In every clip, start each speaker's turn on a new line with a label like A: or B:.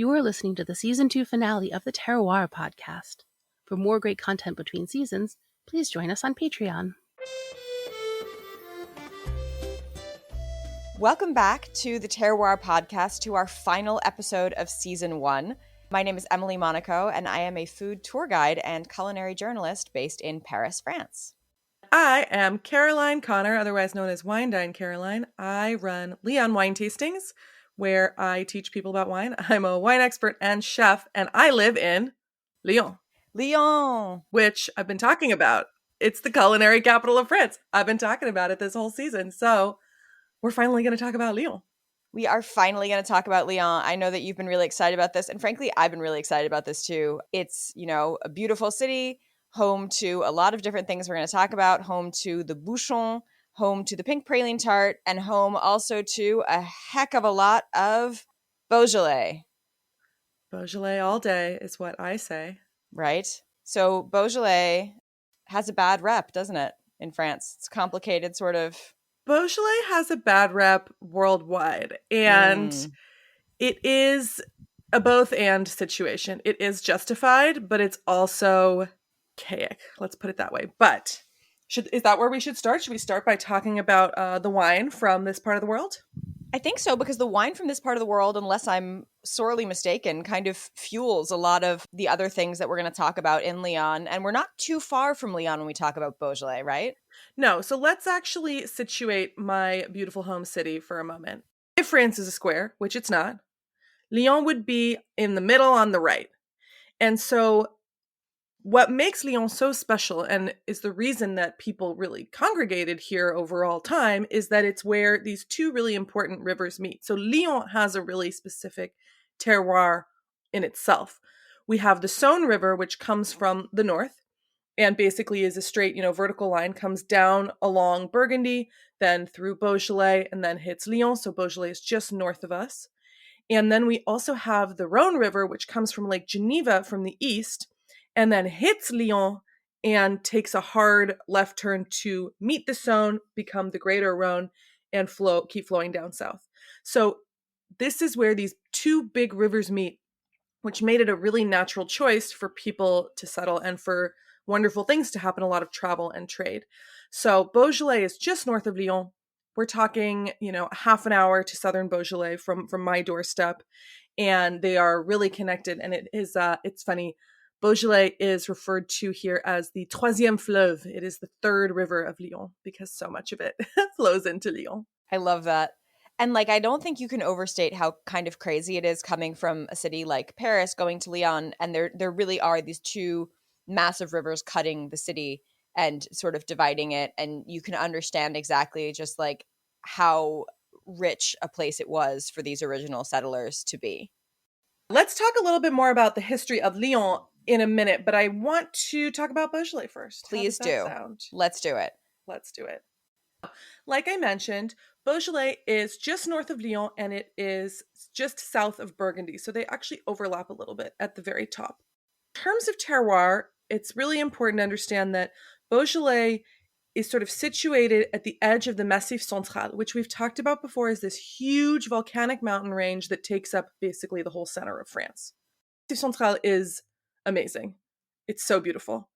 A: You are listening to the Season 2 finale of the Terroir podcast. For more great content between seasons, please join us on Patreon.
B: Welcome back to the Terroir podcast, to our final episode of Season 1. My name is Emily Monaco, and I am a food tour guide and culinary journalist based in Paris, France.
C: I am Caroline Connor, otherwise known as Wine Dine Caroline. I run Lyon wine tastings, where I teach people about wine. I'm a wine expert and chef, and I live in Lyon.
B: Lyon!
C: Which I've been talking about. It's the culinary capital of France. I've been talking about it this whole season, so we're finally going to talk about Lyon.
B: We are finally going to talk about Lyon. I know that you've been really excited about this, and frankly, I've been really excited about this too. It's, a beautiful city, home to a lot of different things we're going to talk about, home to the Bouchon, home to the pink praline tart, and home also to a heck of a lot of Beaujolais.
C: Beaujolais all day is what I say.
B: Right? So Beaujolais has a bad rep, doesn't it, in France? It's complicated, sort of.
C: Beaujolais has a bad rep worldwide, and it is a both-and situation. It is justified, but it's also archaic. Let's put it that way. But is that where we should start? Should we start by talking about the wine from this part of the world?
B: I think so, because the wine from this part of the world, unless I'm sorely mistaken, kind of fuels a lot of the other things that we're going to talk about in Lyon. And we're not too far from Lyon when we talk about Beaujolais, right?
C: No. So let's actually situate my beautiful home city for a moment. If France is a square, which it's not, Lyon would be in the middle on the right. And so what makes Lyon so special, and is the reason that people really congregated here over all time, is that it's where these two really important rivers meet. So Lyon has a really specific terroir in itself. We have the Saône River, which comes from the north, and basically is a straight, vertical line, comes down along Burgundy, then through Beaujolais, and then hits Lyon. So Beaujolais is just north of us. And then we also have the Rhône River, which comes from Lake Geneva from the east, and then hits Lyon and takes a hard left turn to meet the Saône, become the Greater Rhône, and keep flowing down south. So this is where these two big rivers meet, which made it a really natural choice for people to settle and for wonderful things to happen, a lot of travel and trade. So Beaujolais is just north of Lyon. We're talking, half an hour to southern Beaujolais from my doorstep, and they are really connected. And it's funny. Beaujolais is referred to here as the troisième fleuve. It is the third river of Lyon because so much of it flows into Lyon.
B: I love that. And I don't think you can overstate how kind of crazy it is coming from a city like Paris going to Lyon. And there really are these two massive rivers cutting the city and sort of dividing it. And you can understand exactly just how rich a place it was for these original settlers to be.
C: Let's talk a little bit more about the history of Lyon in a minute, but I want to talk about Beaujolais first.
B: Please do. Let's do it.
C: Let's do it. Like I mentioned, Beaujolais is just north of Lyon, and it is just south of Burgundy. So they actually overlap a little bit at the very top. In terms of terroir, it's really important to understand that Beaujolais is sort of situated at the edge of the Massif Central, which we've talked about before is this huge volcanic mountain range that takes up basically the whole center of France. Massif Central is amazing. It's so beautiful.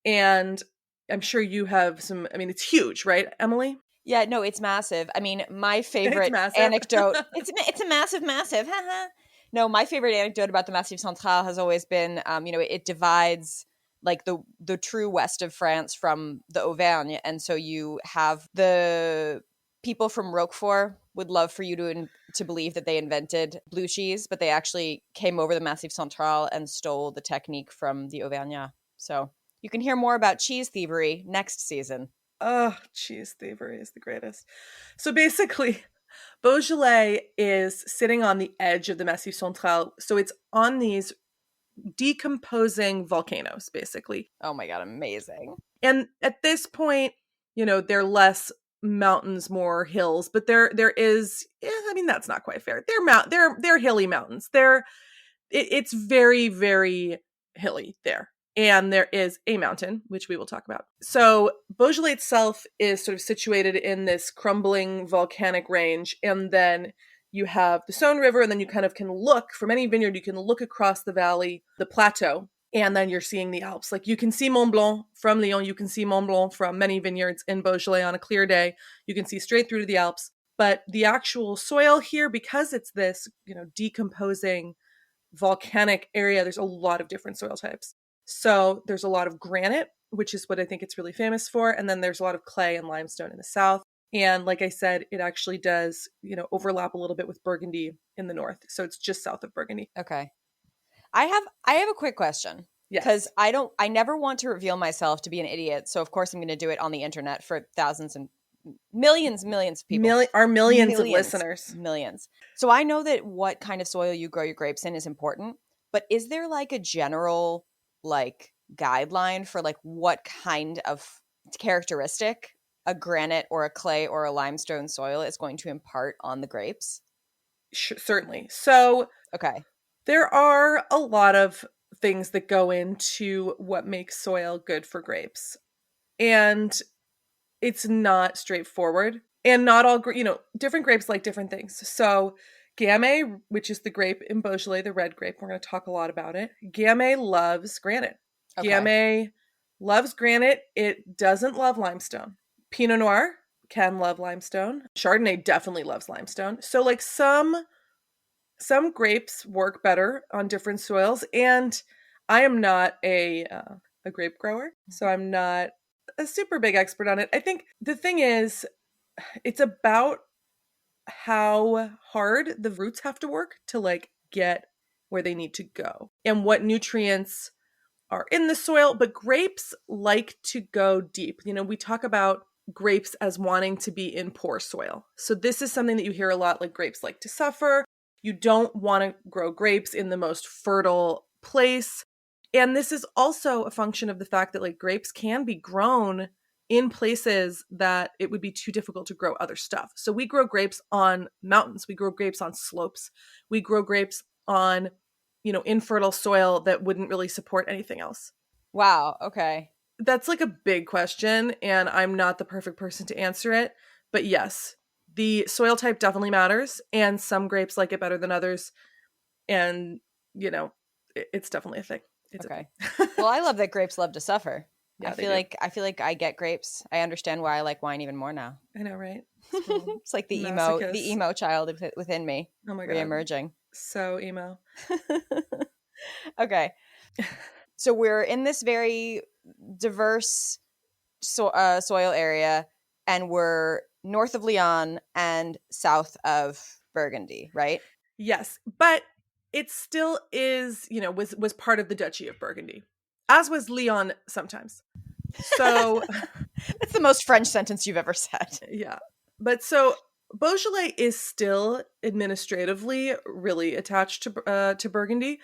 C: And I'm sure you have it's huge, right, Emily?
B: Yeah, no, it's massive. My favorite anecdote, it's a massive. No, my favorite anecdote about the Massif Central has always been, it divides the true west of France from the Auvergne. And so you have the people from Roquefort would love for you to believe that they invented blue cheese, but they actually came over the Massif Central and stole the technique from the Auvergnat. So you can hear more about cheese thievery next season.
C: Oh, cheese thievery is the greatest. So basically, Beaujolais is sitting on the edge of the Massif Central. So it's on these decomposing volcanoes, basically.
B: Oh my God, amazing.
C: And at this point, they're less mountains, more hills, but there is, that's not quite fair. They're hilly mountains. It's very, very hilly there. And there is a mountain, which we will talk about. So Beaujolais itself is sort of situated in this crumbling volcanic range. And then you have the Saône River, and then you kind of can look from any vineyard, you can look across the valley, the plateau, and then you're seeing the Alps. Like you can see Mont Blanc from Lyon, you can see Mont Blanc from many vineyards in Beaujolais on a clear day. You can see straight through to the Alps. But the actual soil here, because it's this, decomposing volcanic area, there's a lot of different soil types. So there's a lot of granite, which is what I think it's really famous for. And then there's a lot of clay and limestone in the south. And like I said, it actually does, overlap a little bit with Burgundy in the north. So it's just south of Burgundy.
B: Okay. I have a quick question.
C: Yes.
B: Because I never want to reveal myself to be an idiot. So of course I'm going to do it on the internet for thousands and millions of people.
C: Our millions of listeners.
B: Millions. So I know that what kind of soil you grow your grapes in is important. But is there like a general guideline for what kind of characteristic a granite or a clay or a limestone soil is going to impart on the grapes?
C: Certainly. So
B: okay,
C: there are a lot of things that go into what makes soil good for grapes, and it's not straightforward. And not all, different grapes like different things. So Gamay, which is the grape in Beaujolais, the red grape, we're going to talk a lot about it. Gamay loves granite. Okay. Gamay loves granite. It doesn't love limestone. Pinot Noir can love limestone. Chardonnay definitely loves limestone. So some grapes work better on different soils. And I am not a grape grower, so I'm not a super big expert on it. I think the thing is, it's about how hard the roots have to work to get where they need to go and what nutrients are in the soil. But grapes like to go deep. We talk about grapes as wanting to be in poor soil. So this is something that you hear a lot, grapes like to suffer. You don't want to grow grapes in the most fertile place. And this is also a function of the fact that grapes can be grown in places that it would be too difficult to grow other stuff. So we grow grapes on mountains. We grow grapes on slopes. We grow grapes on, infertile soil that wouldn't really support anything else.
B: Wow. Okay.
C: That's a big question, and I'm not the perfect person to answer it. But yes, the soil type definitely matters, and some grapes like it better than others. And, it's definitely a thing. It's
B: okay. Well, I love that grapes love to suffer.
C: Yeah,
B: I feel like I get grapes. I understand why I like wine even more now.
C: I know, right?
B: It's like the emo child within me.
C: Oh my God.
B: Reemerging.
C: So emo.
B: Okay. So we're in this very diverse soil area, and we're north of Lyon and south of Burgundy, right?
C: Yes, but it still is, was part of the Duchy of Burgundy, as was Lyon sometimes. So
B: that's the most French sentence you've ever said.
C: Yeah. But so Beaujolais is still administratively really attached to Burgundy,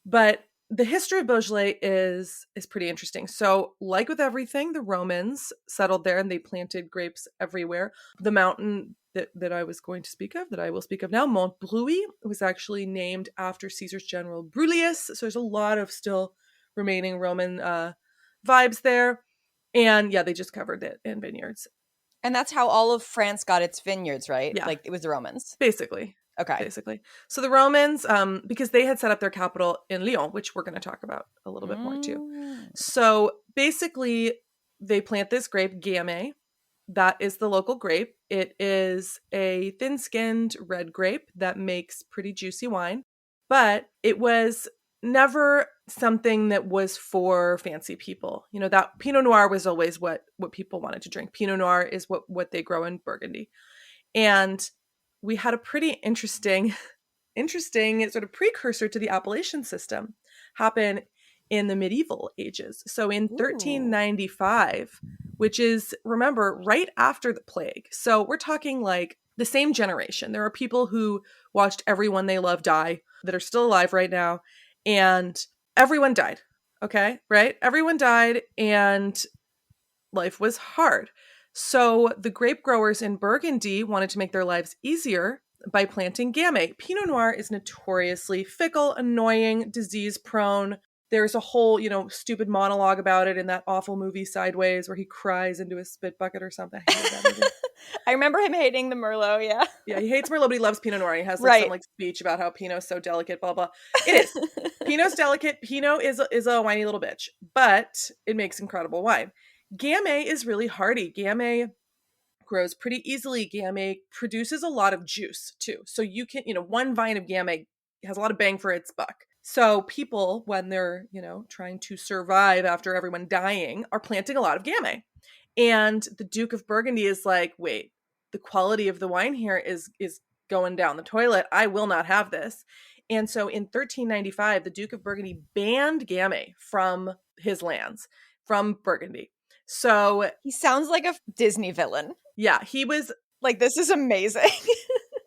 C: but the history of Beaujolais is pretty interesting. So like with everything, the Romans settled there and they planted grapes everywhere. The mountain that I was going to speak of, that I will speak of now, Mont Bruy, was actually named after Caesar's general Brulius. So there's a lot of still remaining Roman vibes there. And yeah, they just covered it in vineyards.
B: And that's how all of France got its vineyards, right?
C: Yeah.
B: It was the Romans.
C: Basically.
B: Okay.
C: Basically. So the Romans, because they had set up their capital in Lyon, which we're going to talk about a little bit more too. So basically, they plant this grape, Gamay. That is the local grape. It is a thin-skinned red grape that makes pretty juicy wine. But it was never something that was for fancy people. That Pinot Noir was always what people wanted to drink. Pinot Noir is what they grow in Burgundy. And we had a pretty interesting sort of precursor to the appellation system happen in the medieval ages. So in 1395, which is, remember, right after the plague. So we're talking the same generation. There are people who watched everyone they love die that are still alive right now. And everyone died. Okay, right? Everyone died and life was hard. So the grape growers in Burgundy wanted to make their lives easier by planting Gamay. Pinot Noir is notoriously fickle, annoying, disease-prone. There's a whole, stupid monologue about it in that awful movie Sideways where he cries into a spit bucket or something. I hated that movie.
B: I remember him hating the Merlot, yeah.
C: Yeah, he hates Merlot, but he loves Pinot Noir. He has some speech about how Pinot's so delicate, blah, blah. It is. Pinot's delicate. Pinot is a whiny little bitch, but it makes incredible wine. Gamay is really hardy. Gamay grows pretty easily. Gamay produces a lot of juice too. So you can, one vine of Gamay has a lot of bang for its buck. So people, when they're, trying to survive after everyone dying, are planting a lot of Gamay. And the Duke of Burgundy is like, wait, the quality of the wine here is going down the toilet. I will not have this. And so in 1395, the Duke of Burgundy banned Gamay from his lands, from Burgundy. So
B: he sounds like a Disney villain.
C: Yeah, he was
B: like, this is amazing.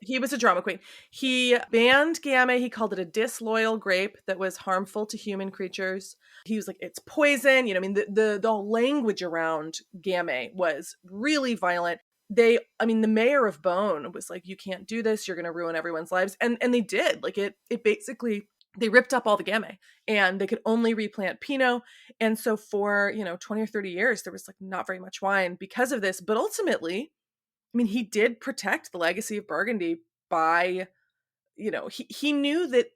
C: He was a drama queen. He banned Gamay. He called it a disloyal grape that was harmful to human creatures. He was like, it's poison. The whole language around Gamay was really violent. The mayor of Beaune was like, you can't do this. You're going to ruin everyone's lives. And they did. Like it basically, they ripped up all the Gamay and they could only replant Pinot. And so for, 20 or 30 years, there was like not very much wine because of this. But ultimately, he did protect the legacy of Burgundy by, he knew that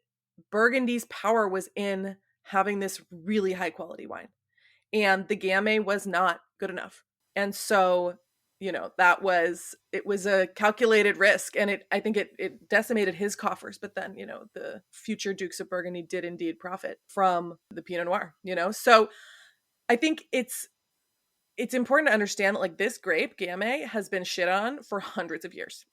C: Burgundy's power was in having this really high quality wine. And the Gamay was not good enough. And so, it was a calculated risk. And I think it decimated his coffers. But then, the future Dukes of Burgundy did indeed profit from the Pinot Noir, So I think it's important to understand that this grape, Gamay, has been shit on for hundreds of years.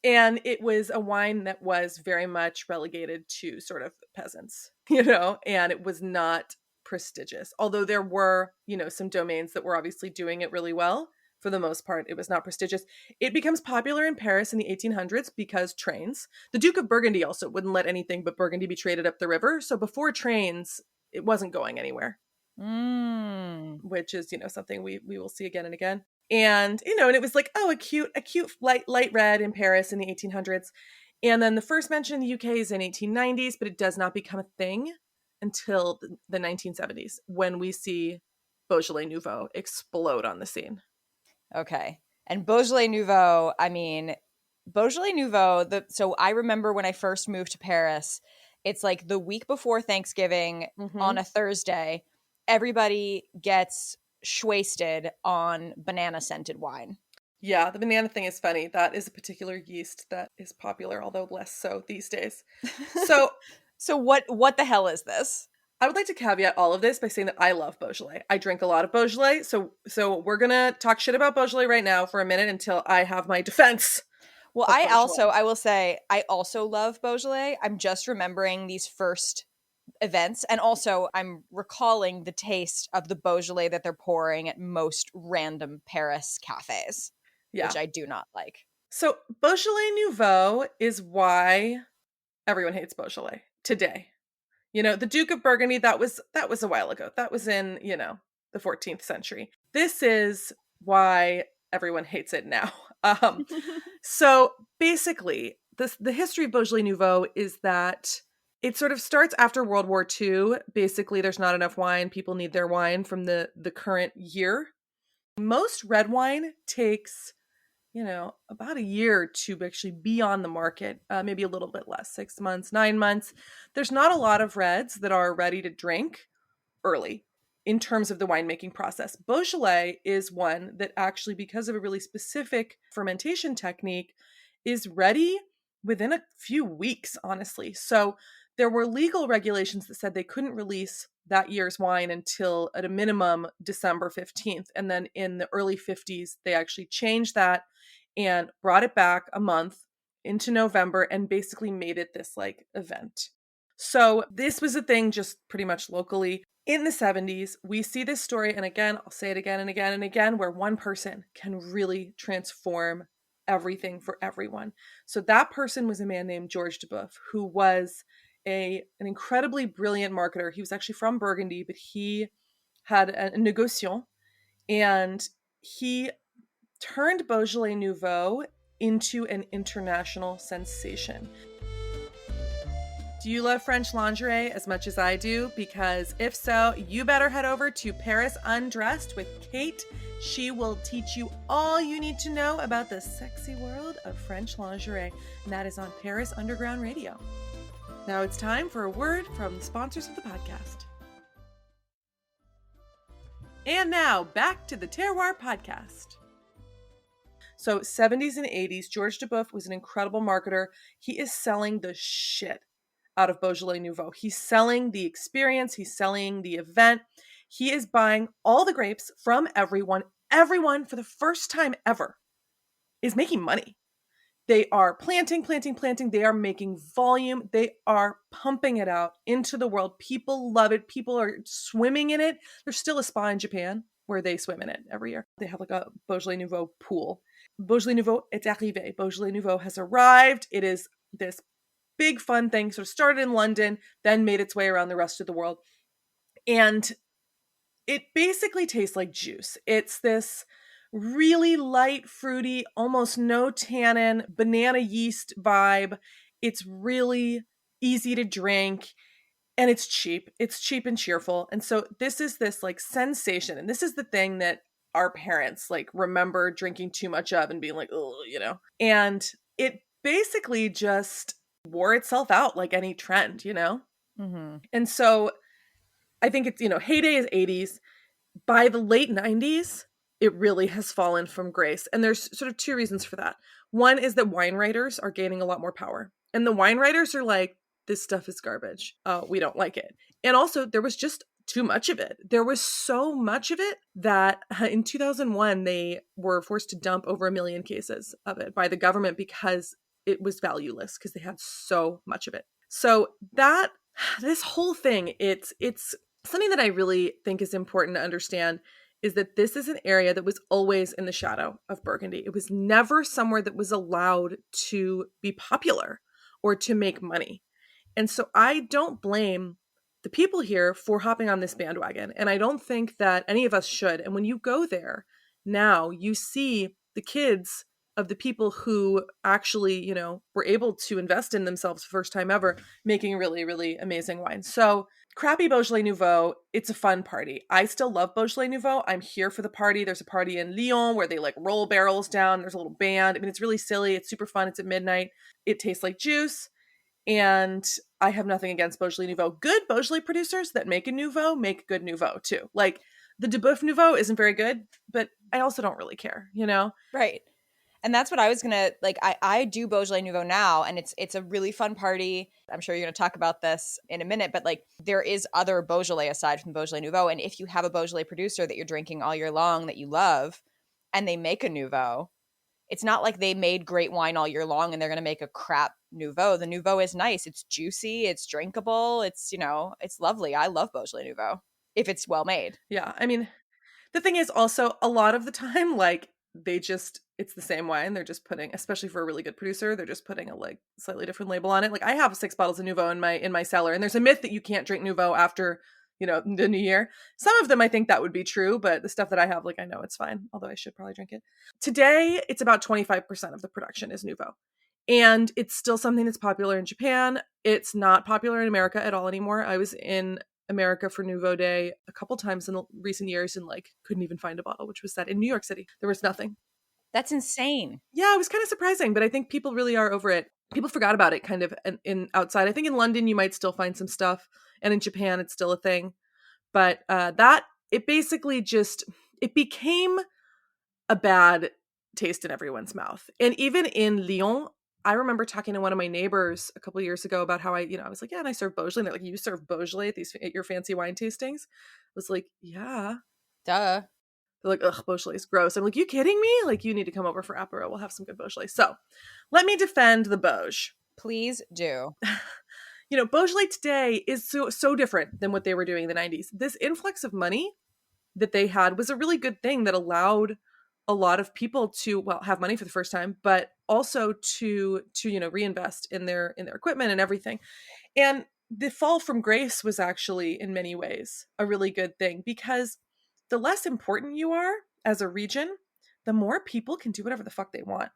C: And it was a wine that was very much relegated to sort of peasants, and it was not prestigious. Although there were, some domains that were obviously doing it really well. For the most part, it was not prestigious. It becomes popular in Paris in the 1800s because trains. The Duke of Burgundy also wouldn't let anything but Burgundy be traded up the river. So before trains, it wasn't going anywhere. Which is, something we will see again and again. And, and it was like, a cute light red in Paris in the 1800s. And then the first mention in the UK is in 1890s, but it does not become a thing until the 1970s when we see Beaujolais Nouveau explode on the scene.
B: Okay. And Beaujolais Nouveau, so I remember when I first moved to Paris, it's like the week before Thanksgiving on a Thursday, everybody gets shwasted on banana scented wine.
C: Yeah, the banana thing is funny. That is a particular yeast that is popular, although less so these days.
B: So what the hell is this?
C: I would like to caveat all of this by saying that I love Beaujolais. I drink a lot of Beaujolais, so we're gonna talk shit about Beaujolais right now for a minute until I have my defense.
B: Well, I will say I also love Beaujolais. I'm just remembering these first events, and also I'm recalling the taste of the Beaujolais that they're pouring at most random Paris cafes, which I do not like.
C: So Beaujolais Nouveau is why everyone hates Beaujolais today. The Duke of Burgundy, that was a while ago. That was in, the 14th century. This is why everyone hates it now. So basically, the history of Beaujolais Nouveau is that it sort of starts after World War II. Basically, there's not enough wine. People need their wine from the current year. Most red wine takes, about a year to actually be on the market, maybe a little bit less, 6 months, 9 months. There's not a lot of reds that are ready to drink early in terms of the winemaking process. Beaujolais is one that actually, because of a really specific fermentation technique, is ready within a few weeks, honestly. So there were legal regulations that said they couldn't release that year's wine until, at a minimum, December 15th. And then in the early 50s, they actually changed that and brought it back a month into November and basically made it this event. So this was a thing just pretty much locally. In the 70s, we see this story, and again, I'll say it again and again and again, where one person can really transform everything for everyone. So that person was a man named Georges Duboeuf, who was an incredibly brilliant marketer. He was actually from Burgundy, but he had a négociant, and he turned Beaujolais Nouveau into an international sensation. Do you love French lingerie as much as I do? Because if so, you better head over to Paris Undressed with Kate. She will teach you all you need to know about the sexy world of French lingerie, and that is on Paris Underground Radio. Now it's time for a word from the sponsors of the podcast. And now, back to the Terroir podcast. So 70s and 80s, Georges Duboeuf was an incredible marketer. He is selling the shit out of Beaujolais Nouveau. He's selling the experience. He's selling the event. He is buying all the grapes from everyone. Everyone, for the first time ever, is making money. They are planting. They are making volume. They are pumping it out into the world. People love it. People are swimming in it. There's still a spa in Japan where they swim in it every year. They have like a Beaujolais Nouveau pool. Beaujolais Nouveau est arrivé. Beaujolais Nouveau has arrived. It is this big fun thing. Sort of started in London, then made its way around the rest of the world. And it basically tastes like juice. It's this really light, fruity, almost no tannin, banana yeast vibe. It's really easy to drink and it's cheap. It's cheap and cheerful. And so this is this like sensation. And this is the thing that our parents like remember drinking too much of and being like, oh, you know, and it basically just wore itself out like any trend, you know?
B: Mm-hmm.
C: And so I think it's, you know, heyday is 80s. By the late 90s, it really has fallen from grace. And there's sort of two reasons for that. One is that wine writers are gaining a lot more power. And the wine writers are like, this stuff is garbage. We don't like it. And also, there was just too much of it. There was so much of it that in 2001, they were forced to dump over 1 million cases of it by the government because it was valueless because they had so much of it. So this whole thing, it's something that I really think is important to understand is that this is an area that was always in the shadow of Burgundy. It was never somewhere that was allowed to be popular or to make money. And so I don't blame the people here for hopping on this bandwagon. And I don't think that any of us should. And when you go there now, you see the kids of the people who actually, you know, were able to invest in themselves first time ever, making really, really amazing wine. So crappy Beaujolais Nouveau, it's a fun party. I still love Beaujolais Nouveau. I'm here for the party. There's a party in Lyon where they like roll barrels down. There's a little band. I mean, it's really silly. It's super fun. It's at midnight. It tastes like juice. And I have nothing against Beaujolais Nouveau. Good Beaujolais producers that make a Nouveau make good Nouveau too. Like the Duboeuf Nouveau isn't very good, but I also don't really care, you know?
B: Right. And that's what I was going to, like, I do Beaujolais Nouveau now, and it's a really fun party. I'm sure you're going to talk about this in a minute, but, like, there is other Beaujolais aside from Beaujolais Nouveau, and if you have a Beaujolais producer that you're drinking all year long that you love, and they make a Nouveau, it's not like they made great wine all year long and they're going to make a crap Nouveau. The Nouveau is nice. It's juicy. It's drinkable. It's, you know, it's lovely. I love Beaujolais Nouveau if it's well made.
C: Yeah. I mean, the thing is also a lot of the time, like, it's the same wine. They're just putting, especially for a really good producer, they're just putting a like slightly different label on it. Like I have 6 bottles of Nouveau in my cellar, and there's a myth that you can't drink Nouveau after, you know, the new year. Some of them I think that would be true, but the stuff that I have, like I know it's fine, although I should probably drink it. Today, it's about 25% of the production is Nouveau. And it's still something that's popular in Japan. It's not popular in America at all anymore. I was in America for Nouveau Day a couple times in the recent years and like couldn't even find a bottle, which was sad. In New York City, there was nothing.
B: That's insane.
C: Yeah, it was kind of surprising, but I think people really are over it. People forgot about it kind of in outside. I think in London you might still find some stuff, and in Japan it's still a thing. But it basically it became a bad taste in everyone's mouth. And even in Lyon, I remember talking to one of my neighbors a couple of years ago about how I was like, yeah, and I serve Beaujolais. And they're like, you serve Beaujolais at your fancy wine tastings? I was like, yeah.
B: Duh.
C: They're like, ugh, Beaujolais is gross. I'm like, you kidding me? Like, you need to come over for apéro. We'll have some good Beaujolais. So let me defend the Beauj.
B: Please do.
C: You know, Beaujolais today is so different than what they were doing in the 90s. This influx of money that they had was a really good thing that allowed a lot of people to, well, have money for the first time, but also to reinvest in their equipment and everything. And the fall from grace was actually in many ways a really good thing, because the less important you are as a region, the more people can do whatever the fuck they want.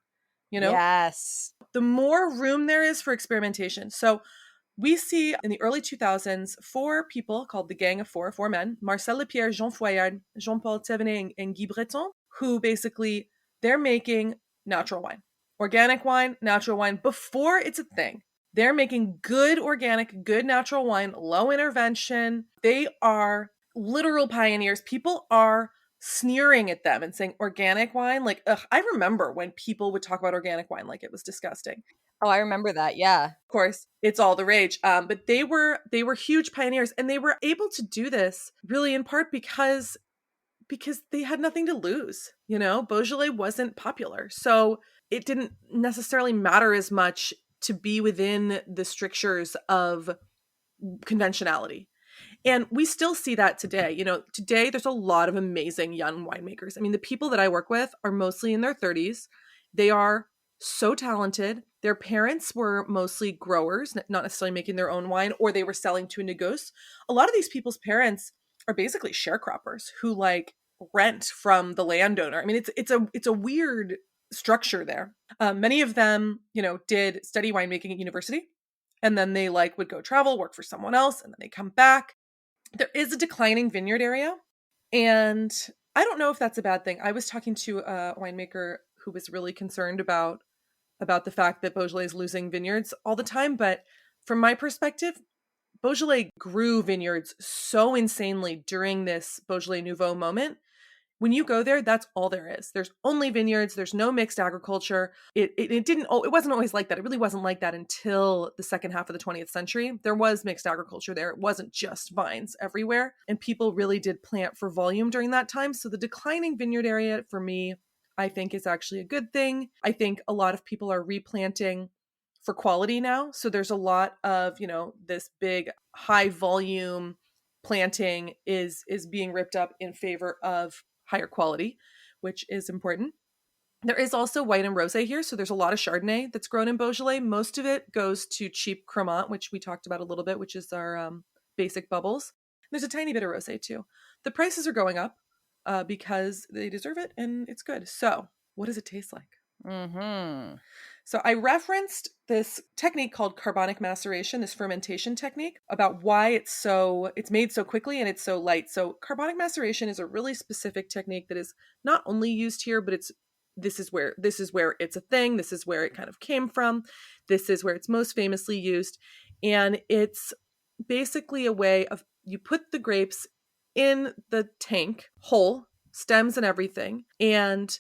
C: You know?
B: Yes.
C: The more room there is for experimentation. So we see in the early 2000s 4 people called the Gang of 4 men, Marcel Lepierre, Jean Foyard, Jean-Paul Thévenet, and Guy Breton, who basically, they're making natural wine. Organic wine, natural wine, before it's a thing. They're making good organic, good natural wine, low intervention. They are literal pioneers. People are sneering at them and saying organic wine. Like, ugh, I remember when people would talk about organic wine like it was disgusting.
B: Oh, I remember that. Yeah.
C: Of course, it's all the rage. But they were huge pioneers, and they were able to do this really in part because they had nothing to lose. You know, Beaujolais wasn't popular, so it didn't necessarily matter as much to be within the strictures of conventionality. And we still see that today. You know, today there's a lot of amazing young winemakers. I mean, the people that I work with are mostly in their 30s. They are so talented. Their parents were mostly growers, not necessarily making their own wine, or they were selling to a négoce. A lot of these people's parents are basically sharecroppers who like rent from the landowner. I mean, it's a weird structure there. Many of them, you know, did study winemaking at university, and then they like would go travel, work for someone else, and then they come back. There is a declining vineyard area, and I don't know if that's a bad thing. I was talking to a winemaker who was really concerned about the fact that Beaujolais is losing vineyards all the time, but from my perspective, Beaujolais grew vineyards so insanely during this Beaujolais Nouveau moment. When you go there, that's all there is. There's only vineyards. There's no mixed agriculture. It wasn't always like that. It really wasn't like that until the second half of the 20th century. There was mixed agriculture there. It wasn't just vines everywhere. And people really did plant for volume during that time. So the declining vineyard area for me, I think, is actually a good thing. I think a lot of people are replanting for quality now. So there's a lot of, you know, this big high volume planting is being ripped up in favor of higher quality, which is important. There is also white and rosé here, so there's a lot of Chardonnay that's grown in Beaujolais. Most of it goes to cheap Cremant, which we talked about a little bit, which is our basic bubbles. There's a tiny bit of rosé too. The prices are going up because they deserve it, and it's good. So, what does it taste like?
B: Mm-hmm.
C: So I referenced this technique called carbonic maceration, this fermentation technique, about why it's made so quickly and it's so light. So carbonic maceration is a really specific technique that is not only used here, but this is where it's a thing. This is where it kind of came from. This is where it's most famously used. And it's basically a way of, you put the grapes in the tank, whole, stems and everything, and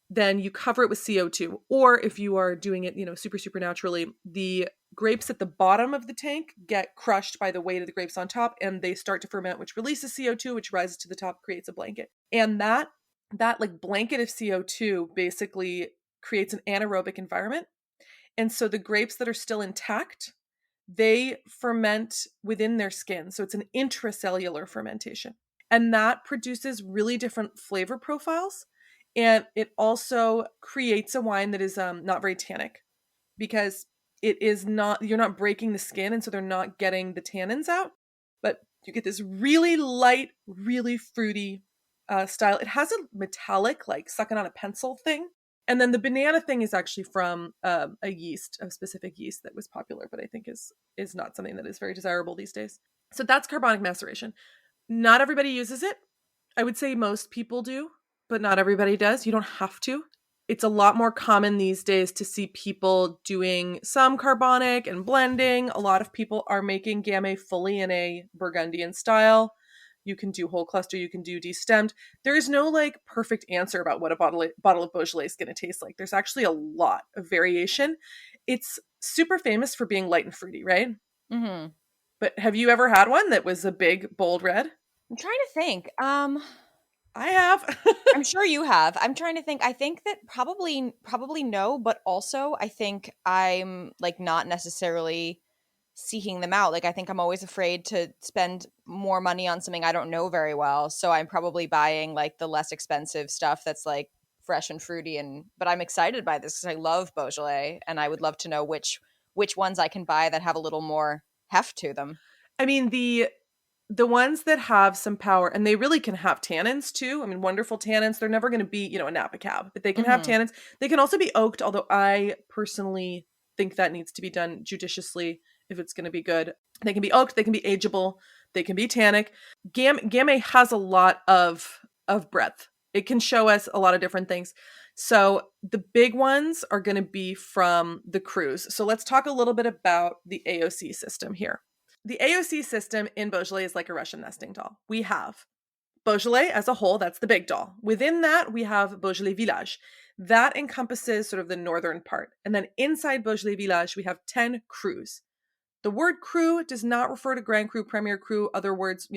C: then you cover it with CO2. Or if you are doing it, you know, super, super naturally, the grapes at the bottom of the tank get crushed by the weight of the grapes on top, and they start to ferment, which releases CO2, which rises to the top, creates a blanket. And that like blanket of CO2 basically creates an anaerobic environment. And so the grapes that are still intact, they ferment within their skin. So it's an intracellular fermentation. And that produces really different flavor profiles. And it also creates a wine that is not very tannic, because you're not breaking the skin, and so they're not getting the tannins out, but you get this really light, really fruity style. It has a metallic, like sucking on a pencil thing. And then the banana thing is actually from a specific yeast that was popular, but I think is not something that is very desirable these days. So that's carbonic maceration. Not everybody uses it. I would say most people do, but not everybody does. You don't have to. It's a lot more common these days to see people doing some carbonic and blending. A lot of people are making Gamay fully in a Burgundian style. You can do whole cluster, you can do destemmed. There is no like perfect answer about what a bottle of Beaujolais is going to taste like. There's actually a lot of variation. It's super famous for being light and fruity, right?
B: Mm-hmm.
C: But have you ever had one that was a big, bold red?
B: I'm trying to think.
C: I have.
B: I'm sure you have. I'm trying to think. I think that probably no, but also I think I'm like not necessarily seeking them out. Like I think I'm always afraid to spend more money on something I don't know very well. So I'm probably buying like the less expensive stuff that's like fresh and fruity, but I'm excited by this because I love Beaujolais and I would love to know which ones I can buy that have a little more heft to them.
C: I mean, the ones that have some power, and they really can have tannins too. I mean, wonderful tannins. They're never going to be, a Napa Cab, but they can have tannins. They can also be oaked, although I personally think that needs to be done judiciously if it's going to be good. They can be oaked, they can be ageable, they can be tannic. Gamay has a lot of breadth. It can show us a lot of different things. So the big ones are going to be from the crus. So let's talk a little bit about the AOC system here. The AOC system in Beaujolais is like a Russian nesting doll. We have Beaujolais as a whole, that's the big doll. Within that, we have Beaujolais Village. That encompasses sort of the northern part. And then inside Beaujolais Village, we have 10 crus. The word cru does not refer to Grand Cru, Premier Cru, other words,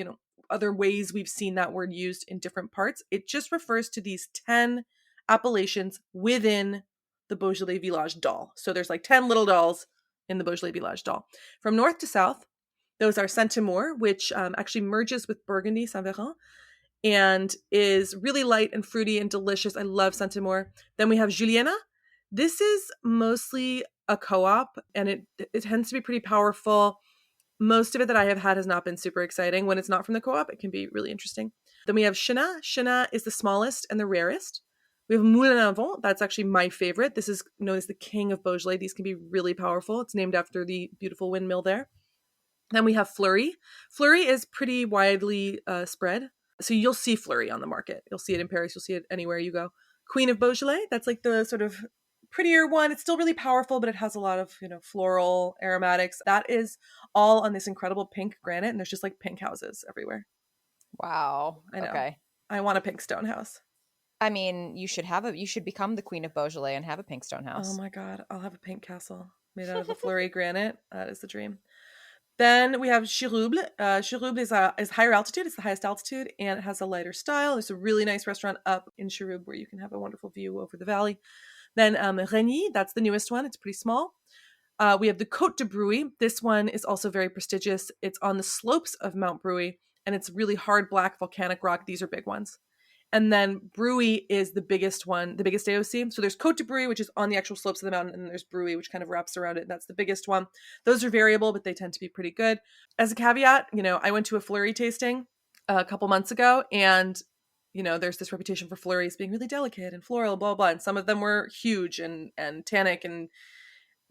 C: other ways we've seen that word used in different parts. It just refers to these 10 appellations within the Beaujolais Village doll. So there's like 10 little dolls in the Beaujolais Village doll. From north to south, those are Saint-Amour, which actually merges with Burgundy, Saint-Véran, and is really light and fruity and delicious. I love Saint-Amour. Then we have Juliana. This is mostly a co-op, and it tends to be pretty powerful. Most of it that I have had has not been super exciting. When it's not from the co-op, it can be really interesting. Then we have Chenin. Chenin is the smallest and the rarest. We have Moulin à Vent. That's actually my favorite. This is known as the king of Beaujolais. These can be really powerful. It's named after the beautiful windmill there. Then we have Fleury. Fleury is pretty widely spread. So you'll see Fleury on the market. You'll see it in Paris. You'll see it anywhere you go. Queen of Beaujolais. That's like the sort of prettier one. It's still really powerful, but it has a lot of, floral aromatics. That is all on this incredible pink granite, and there's just like pink houses everywhere.
B: Wow.
C: I know.
B: Okay.
C: I want a pink stone house.
B: I mean, you should become the Queen of Beaujolais and have a pink stone house.
C: Oh my God. I'll have a pink castle made out of the Fleury granite. That is the dream. Then we have Chirouble. Chirouble is higher altitude. It's the highest altitude, and it has a lighter style. There's a really nice restaurant up in Chirouble where you can have a wonderful view over the valley. Then Régny, that's the newest one. It's pretty small. We have the Côte de Bruy. This one is also very prestigious. It's on the slopes of Mount Bruy, and it's really hard black volcanic rock. These are big ones. And then Bruy is the biggest one, the biggest AOC. So there's Côte de Bruy, which is on the actual slopes of the mountain, and then there's Bruy, which kind of wraps around it. And that's the biggest one. Those are variable, but they tend to be pretty good. As a caveat, I went to a Fleury tasting a couple months ago, and there's this reputation for Fleuries being really delicate and floral, blah, blah, and some of them were huge and tannic, and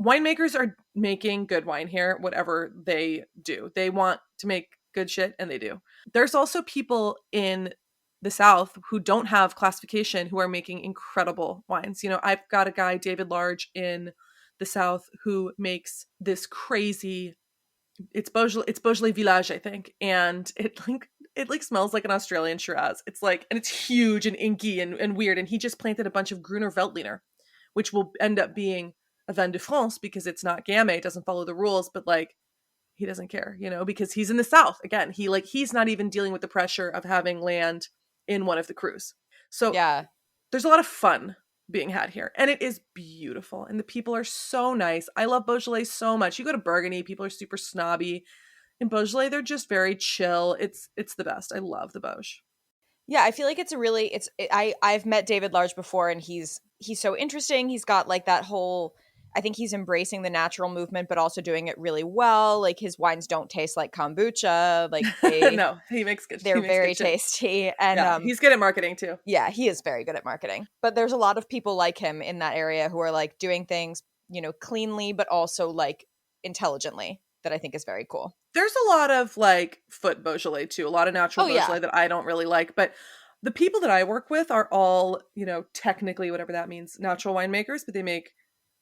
C: winemakers are making good wine here, whatever they do. They want to make good shit, and they do. There's also people in the South who don't have classification who are making incredible wines. I've got a guy, David Large, in the South who makes this crazy, it's Beaujolais Village, I think, and it smells like an Australian Shiraz. It's like, and it's huge and inky and weird, and he just planted a bunch of Gruner Veltliner, which will end up being a Vin de France because it's not Gamay, it doesn't follow the rules, but he doesn't care, because he's in the South. Again, he's not even dealing with the pressure of having land in one of the crus. So yeah, there's a lot of fun being had here, and it is beautiful, and the people are so nice. I love Beaujolais so much. You go to Burgundy, people are super snobby. In Beaujolais, they're just very chill. It's the best. I love the Beauj.
B: Yeah, I feel like I've met David Large before, and he's so interesting. He's got like that whole, I think he's embracing the natural movement, but also doing it really well. Like his wines don't taste like kombucha. Like
C: no, he makes good.
B: They're very tasty, and
C: he's good at marketing too.
B: Yeah, he is very good at marketing. But there's a lot of people like him in that area who are like doing things, cleanly, but also like intelligently. That I think is very cool.
C: There's a lot of like foot Beaujolais too, a lot of natural Beaujolais that I don't really like, but the people that I work with are all, technically, whatever that means, natural winemakers, but they make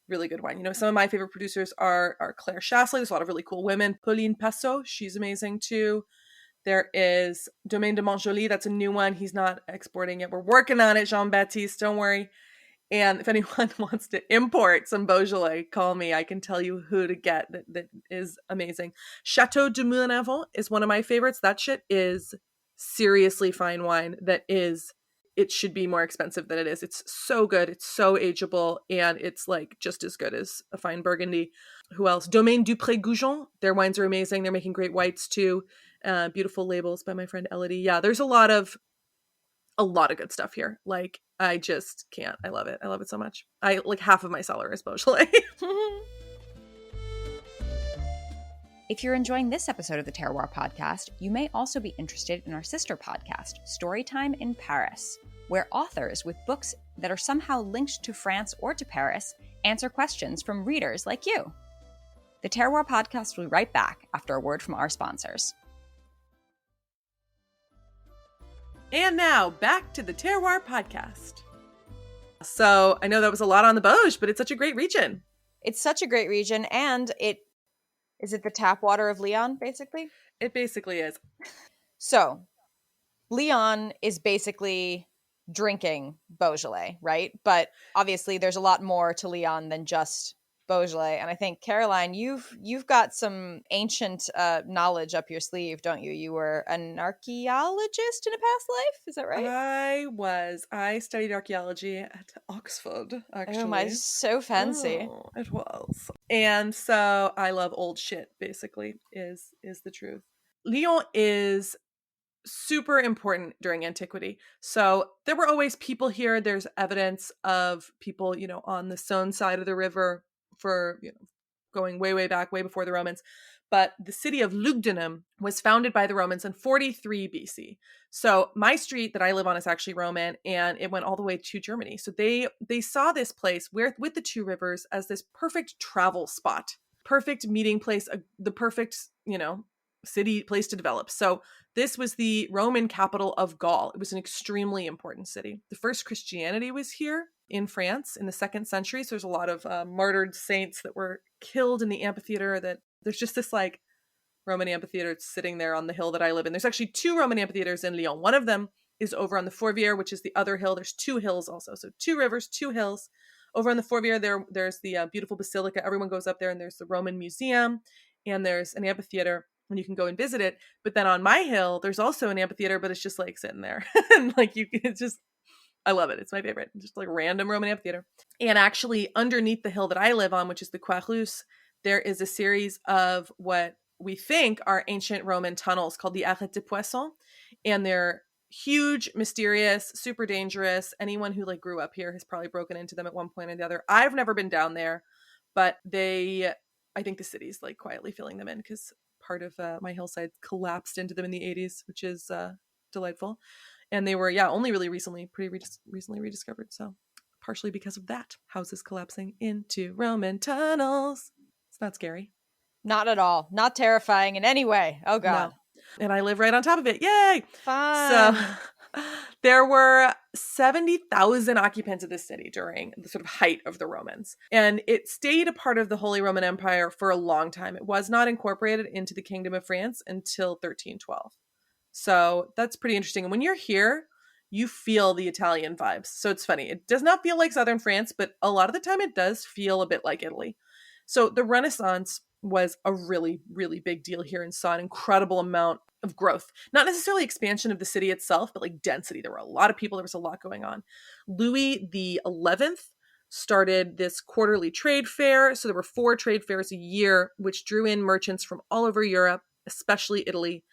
C: really good wine. Some of my favorite producers are Claire Chasselet. There's a lot of really cool women. Pauline Passot, she's amazing too. There is Domaine de Montjoly, that's a new one. He's not exporting it. We're working on it, Jean-Baptiste, don't worry. And if anyone wants to import some Beaujolais, call me. I can tell you who to get. That is amazing. Chateau de Moulin à Vent is one of my favorites. That shit is seriously fine wine. It should be more expensive than it is. It's so good. It's so ageable. And it's like just as good as a fine Burgundy. Who else? Domaine du Pré-Goujon. Their wines are amazing. They're making great whites too. Beautiful labels by my friend Elodie. Yeah, there's a lot of good stuff here. Like, I just can't. I love it. I love it so much. Half of my cellar is Beaujolais.
B: If you're enjoying this episode of the Terroir podcast, you may also be interested in our sister podcast, Storytime in Paris, where authors with books that are somehow linked to France or to Paris answer questions from readers like you. The Terroir podcast will be right back after a word from our sponsors.
C: And now, back to the Terroir podcast. So, I know that was a lot on the Bauge, but it's such a great region.
B: It's such a great region, and is it the tap water of Lyon, basically?
C: It basically is.
B: So, Lyon is basically drinking Beaujolais, right? But obviously there's a lot more to Lyon than just Beaujolais. And I think, Caroline, you've got some ancient knowledge up your sleeve, don't you? You were an archaeologist in a past life, is that right?
C: I studied archaeology at Oxford, actually.
B: Oh my, so fancy.
C: Oh, it was. And so I love old shit, basically, is the truth. Lyon is super important during antiquity. So there were always people here. There's evidence of people, on the Saône side of the river for, going way, way back, way before the Romans. But the city of Lugdunum was founded by the Romans in 43 BC. So my street that I live on is actually Roman, and it went all the way to Germany. So they saw this place with the two rivers as this perfect travel spot, perfect meeting place, the perfect, city place to develop. So this was the Roman capital of Gaul. It was an extremely important city. The first Christianity was here in France in the 2nd century. So there's a lot of martyred saints that were killed in the amphitheater. That there's just this Roman amphitheater sitting there on the hill that I live in. There's actually 2 Roman amphitheaters in Lyon. One of them is over on the Fourvière, which is the other hill. There's 2 hills also. So 2 rivers, 2 hills. Over on the Fourvière, there's the beautiful basilica. Everyone goes up there, and there's the Roman museum, and there's an amphitheater, and you can go and visit it. But then on my hill, there's also an amphitheater, but it's just sitting there. And I love it. It's my favorite. Just random Roman amphitheater. And actually underneath the hill that I live on, which is the Croix-Rousse, there is a series of what we think are ancient Roman tunnels called the Arêtes de Poisson. And they're huge, mysterious, super dangerous. Anyone who grew up here has probably broken into them at one point or the other. I've never been down there, but I think the city's quietly filling them in because part of my hillside collapsed into them in the 80s, which is delightful. And they were, only really recently rediscovered. So partially because of that, houses collapsing into Roman tunnels. It's not scary.
B: Not at all. Not terrifying in any way. Oh, God.
C: No. And I live right on top of it. Yay!
B: Fun.
C: So there were 70,000 occupants of this city during the sort of height of the Romans. And it stayed a part of the Holy Roman Empire for a long time. It was not incorporated into the Kingdom of France until 1312. So that's pretty interesting. And when you're here, you feel the Italian vibes. So it's funny. It does not feel like southern France, but a lot of the time it does feel a bit like Italy. So the Renaissance was a really, really big deal here and saw an incredible amount of growth. Not necessarily expansion of the city itself, but density. There were a lot of people. There was a lot going on. Louis the 11th started this quarterly trade fair. So there were 4 trade fairs a year, which drew in merchants from all over Europe, especially Italy.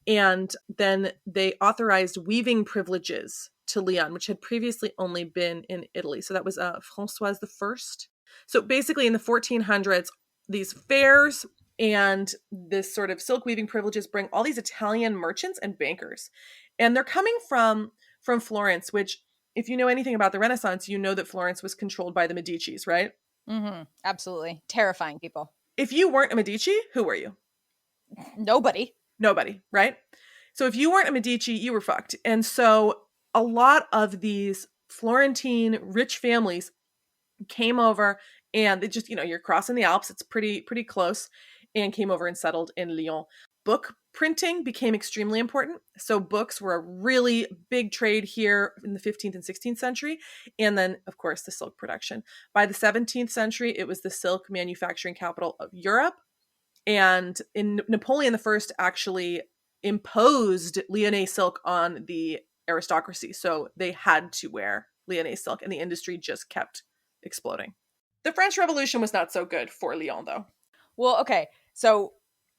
C: And then they authorized weaving privileges to Lyon, which had previously only been in Italy. So that was François I. So basically in the 1400s, these fairs and this sort of silk weaving privileges bring all these Italian merchants and bankers. And they're coming from Florence, which, if you know anything about the Renaissance, you know that Florence was controlled by the Medicis, right?
B: Mm-hmm. Absolutely. Terrifying people.
C: If you weren't a Medici, who were you?
B: Nobody,
C: right? So if you weren't a Medici, you were fucked. And so a lot of these Florentine rich families came over, and they just, you're crossing the Alps. It's pretty close, and came over and settled in Lyon. Book printing became extremely important. So books were a really big trade here in the 15th and 16th century. And then, of course, the silk production. By the 17th century, it was the silk manufacturing capital of Europe. And Napoleon I actually imposed Lyonnaise silk on the aristocracy. So they had to wear Lyonnaise silk, and the industry just kept exploding. The French Revolution was not so good for Lyon, though.
B: Well, okay. So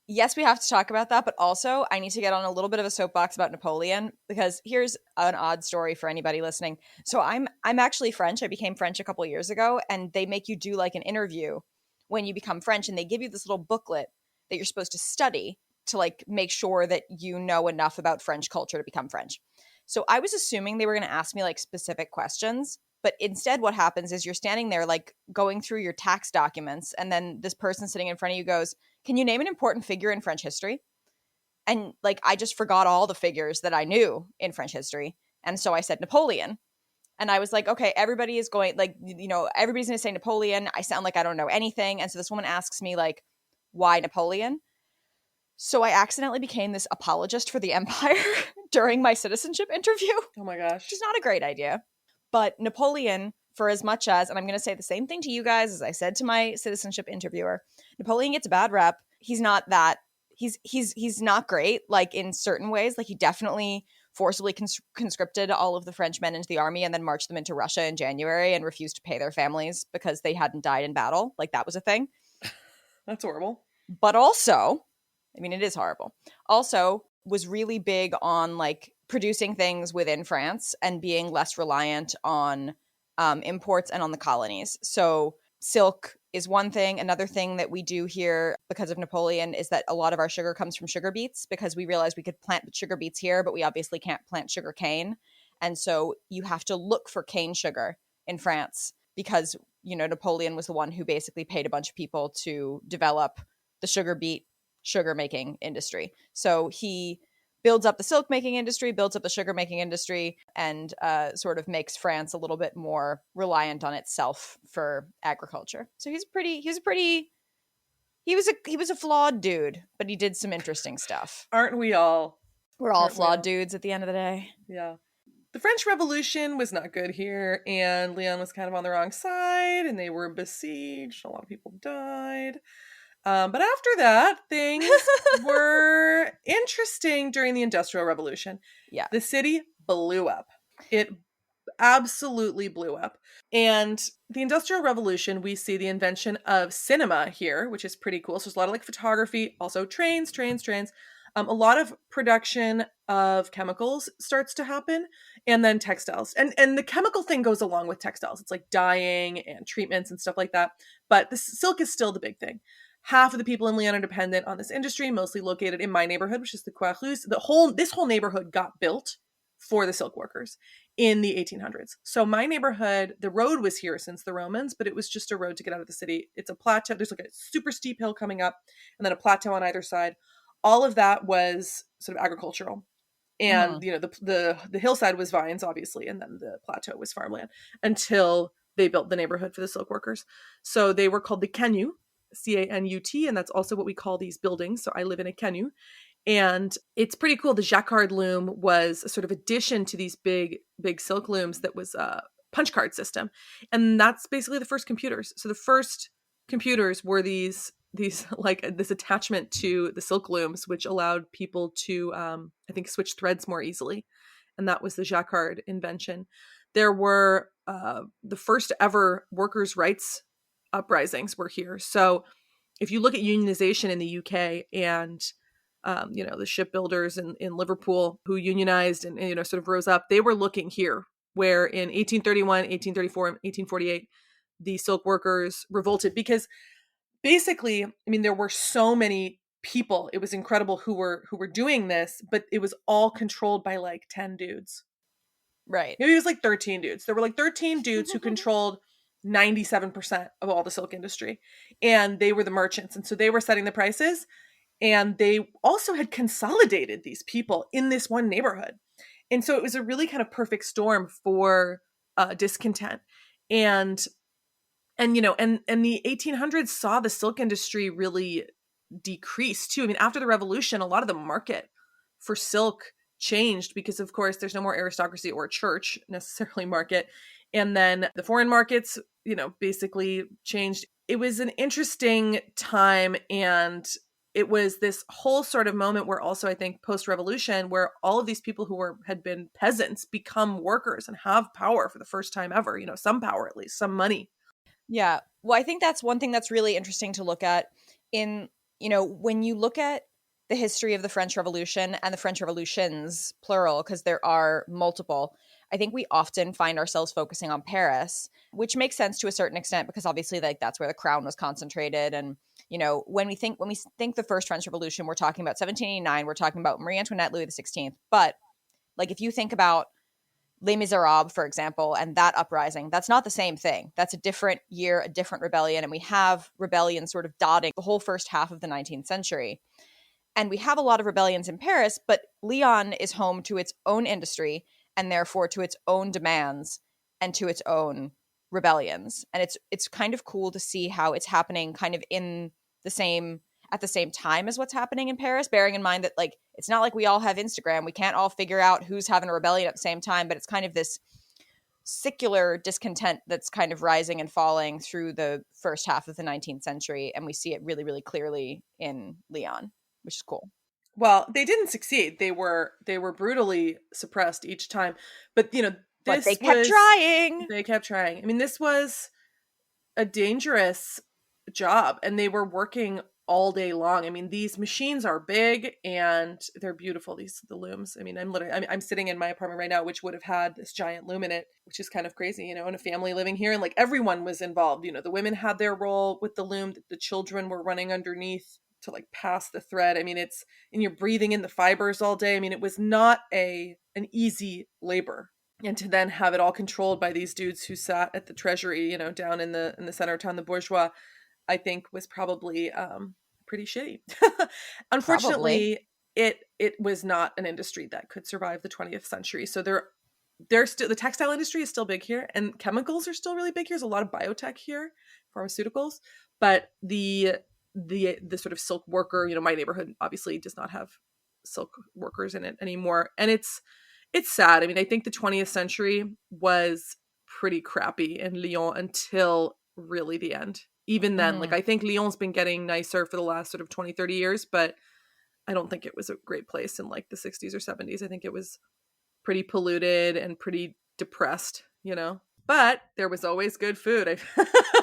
B: yes, we have to talk about that, but also I need to get on a little bit of a soapbox about Napoleon, because here's an odd story for anybody listening. So I'm actually French. I became French a couple of years ago, and they make you do an interview when you become French, and they give you this little booklet that you're supposed to study to make sure that you know enough about French culture to become French. So I was assuming they were going to ask me specific questions, But instead what happens is you're standing there like going through your tax documents, and then this person sitting in front of you goes, "Can you name an important figure in French history?" And like I just forgot all the figures that I knew in French history. And so I said Napoleon. And I was like, okay, everybody is going, like, everybody's going to say Napoleon. I sound like I don't know anything. And so this woman asks me, like, why Napoleon? So I accidentally became this apologist for the empire during my citizenship interview.
C: Oh my gosh.
B: Which is not a great idea. But Napoleon, for as much as, and I'm going to say the same thing to you guys as I said to my citizenship interviewer, Napoleon gets a bad rep. He's not that, he's not great, like in certain ways. Like he definitely forcibly conscripted all of the French men into the army and then marched them into Russia in January and refused to pay their families because they hadn't died in battle. Like that was a thing.
C: That's horrible.
B: But also, I mean, it is horrible. Also was really big on like producing things within France and being less reliant on imports and on the colonies. So silk is one thing. Another thing that we do here because of Napoleon is that a lot of our sugar comes from sugar beets, because we realized we could plant sugar beets here, but we obviously can't plant sugar cane. And so you have to look for cane sugar in France because, Napoleon was the one who basically paid a bunch of people to develop the sugar beet sugar making industry. So he builds up the silk making industry, builds up the sugar making industry, and sort of makes France a little bit more reliant on itself for agriculture. So he was a flawed dude, but he did some interesting stuff.
C: Aren't we all?
B: We're all flawed dudes at the end of the day.
C: Yeah. The French Revolution was not good here, and Lyon was kind of on the wrong side, and they were besieged. A lot of people died. But after that, things were interesting during the Industrial Revolution.
B: Yeah.
C: The city blew up. It absolutely blew up. And the Industrial Revolution, we see the invention of cinema here, which is pretty cool. So there's a lot of like photography, also trains. A lot of production of chemicals starts to happen, and then textiles. And the chemical thing goes along with textiles. It's like dyeing and treatments and stuff like that. But the silk is still the big thing. Half of the people in Lyon are dependent on this industry, mostly located in my neighborhood, which is the Croix-Rousse. This whole neighborhood got built for the silk workers in the 1800s. So my neighborhood, the road was here since the Romans, but it was just a road to get out of the city. It's a plateau. There's like a super steep hill coming up and then a plateau on either side. All of that was sort of agricultural. And, the hillside was vines, obviously, and then the plateau was farmland until they built the neighborhood for the silk workers. So they were called the Canut, C-A-N-U-T, and that's also what we call these buildings. So I live in a Canut, and it's pretty cool. The jacquard loom was a sort of addition to these big silk looms that was a punch card system, and that's basically the first computers. So the first computers were these like this attachment to the silk looms, which allowed people to I think switch threads more easily, and that was the jacquard invention. There were the first ever workers' rights uprisings were here. So if you look at unionization in the UK and, the shipbuilders in Liverpool who unionized and, sort of rose up, they were looking here, where in 1831, 1834, 1848, the silk workers revolted because basically, I mean, there were so many people. It was incredible who were doing this, but it was all controlled by like 10 dudes.
B: Right.
C: Maybe it was like 13 dudes. There were like 13 dudes who controlled 97% of all the silk industry, and they were the merchants, and so they were setting the prices, and they also had consolidated these people in this one neighborhood, and so it was a really kind of perfect storm for discontent, and the 1800s saw the silk industry really decrease too. I mean, after the revolution, a lot of the market for silk changed because, of course, there's no more aristocracy or church necessarily market. And then the foreign markets, basically changed. It was an interesting time. And it was this whole sort of moment where also, I think, post-revolution, where all of these people who had been peasants become workers and have power for the first time ever, some power, at least some money.
B: Yeah. Well, I think that's one thing that's really interesting to look at in, when you look at the history of the French Revolution and the French Revolutions, plural, because there are multiple. I think we often find ourselves focusing on Paris, which makes sense to a certain extent because obviously like that's where the crown was concentrated. And, when we think the first French Revolution, we're talking about 1789, we're talking about Marie Antoinette, Louis XVI. But like if you think about Les Miserables, for example, and that uprising, that's not the same thing. That's a different year, a different rebellion. And we have rebellions sort of dotting the whole first half of the 19th century. And we have a lot of rebellions in Paris, but Lyon is home to its own industry and therefore to its own demands and to its own rebellions. And it's kind of cool to see how it's happening kind of in the same at the same time as what's happening in Paris, bearing in mind that like it's not like we all have Instagram. We can't all figure out who's having a rebellion at the same time, but it's kind of this secular discontent that's kind of rising and falling through the first half of the 19th century. And we see it really, really clearly in Lyon, which is cool.
C: Well, they didn't succeed. They were brutally suppressed each time. But
B: but they kept trying.
C: They kept trying. I mean, this was a dangerous job, and they were working all day long. I mean, these machines are big and they're beautiful. The looms. I mean, I'm sitting in my apartment right now, which would have had this giant loom in it, which is kind of crazy, and a family living here, and like everyone was involved. The women had their role with the loom. The children were running underneath to like pass the thread. I mean, and you're breathing in the fibers all day. I mean, it was not an easy labor. And to then have it all controlled by these dudes who sat at the treasury, down in the center of town, the bourgeois, I think was probably pretty shitty. Unfortunately, it was not an industry that could survive the 20th century. So there's still the textile industry is still big here, and chemicals are still really big here. There's a lot of biotech here, pharmaceuticals, but the sort of silk worker, my neighborhood obviously does not have silk workers in it anymore, and it's sad. I mean, I think the 20th century was pretty crappy in Lyon until really the end. Even then, like I think Lyon's been getting nicer for the last sort of 20, 30 years, but I don't think it was a great place in like the 60s or 70s. I think it was pretty polluted and pretty depressed, But there was always good food.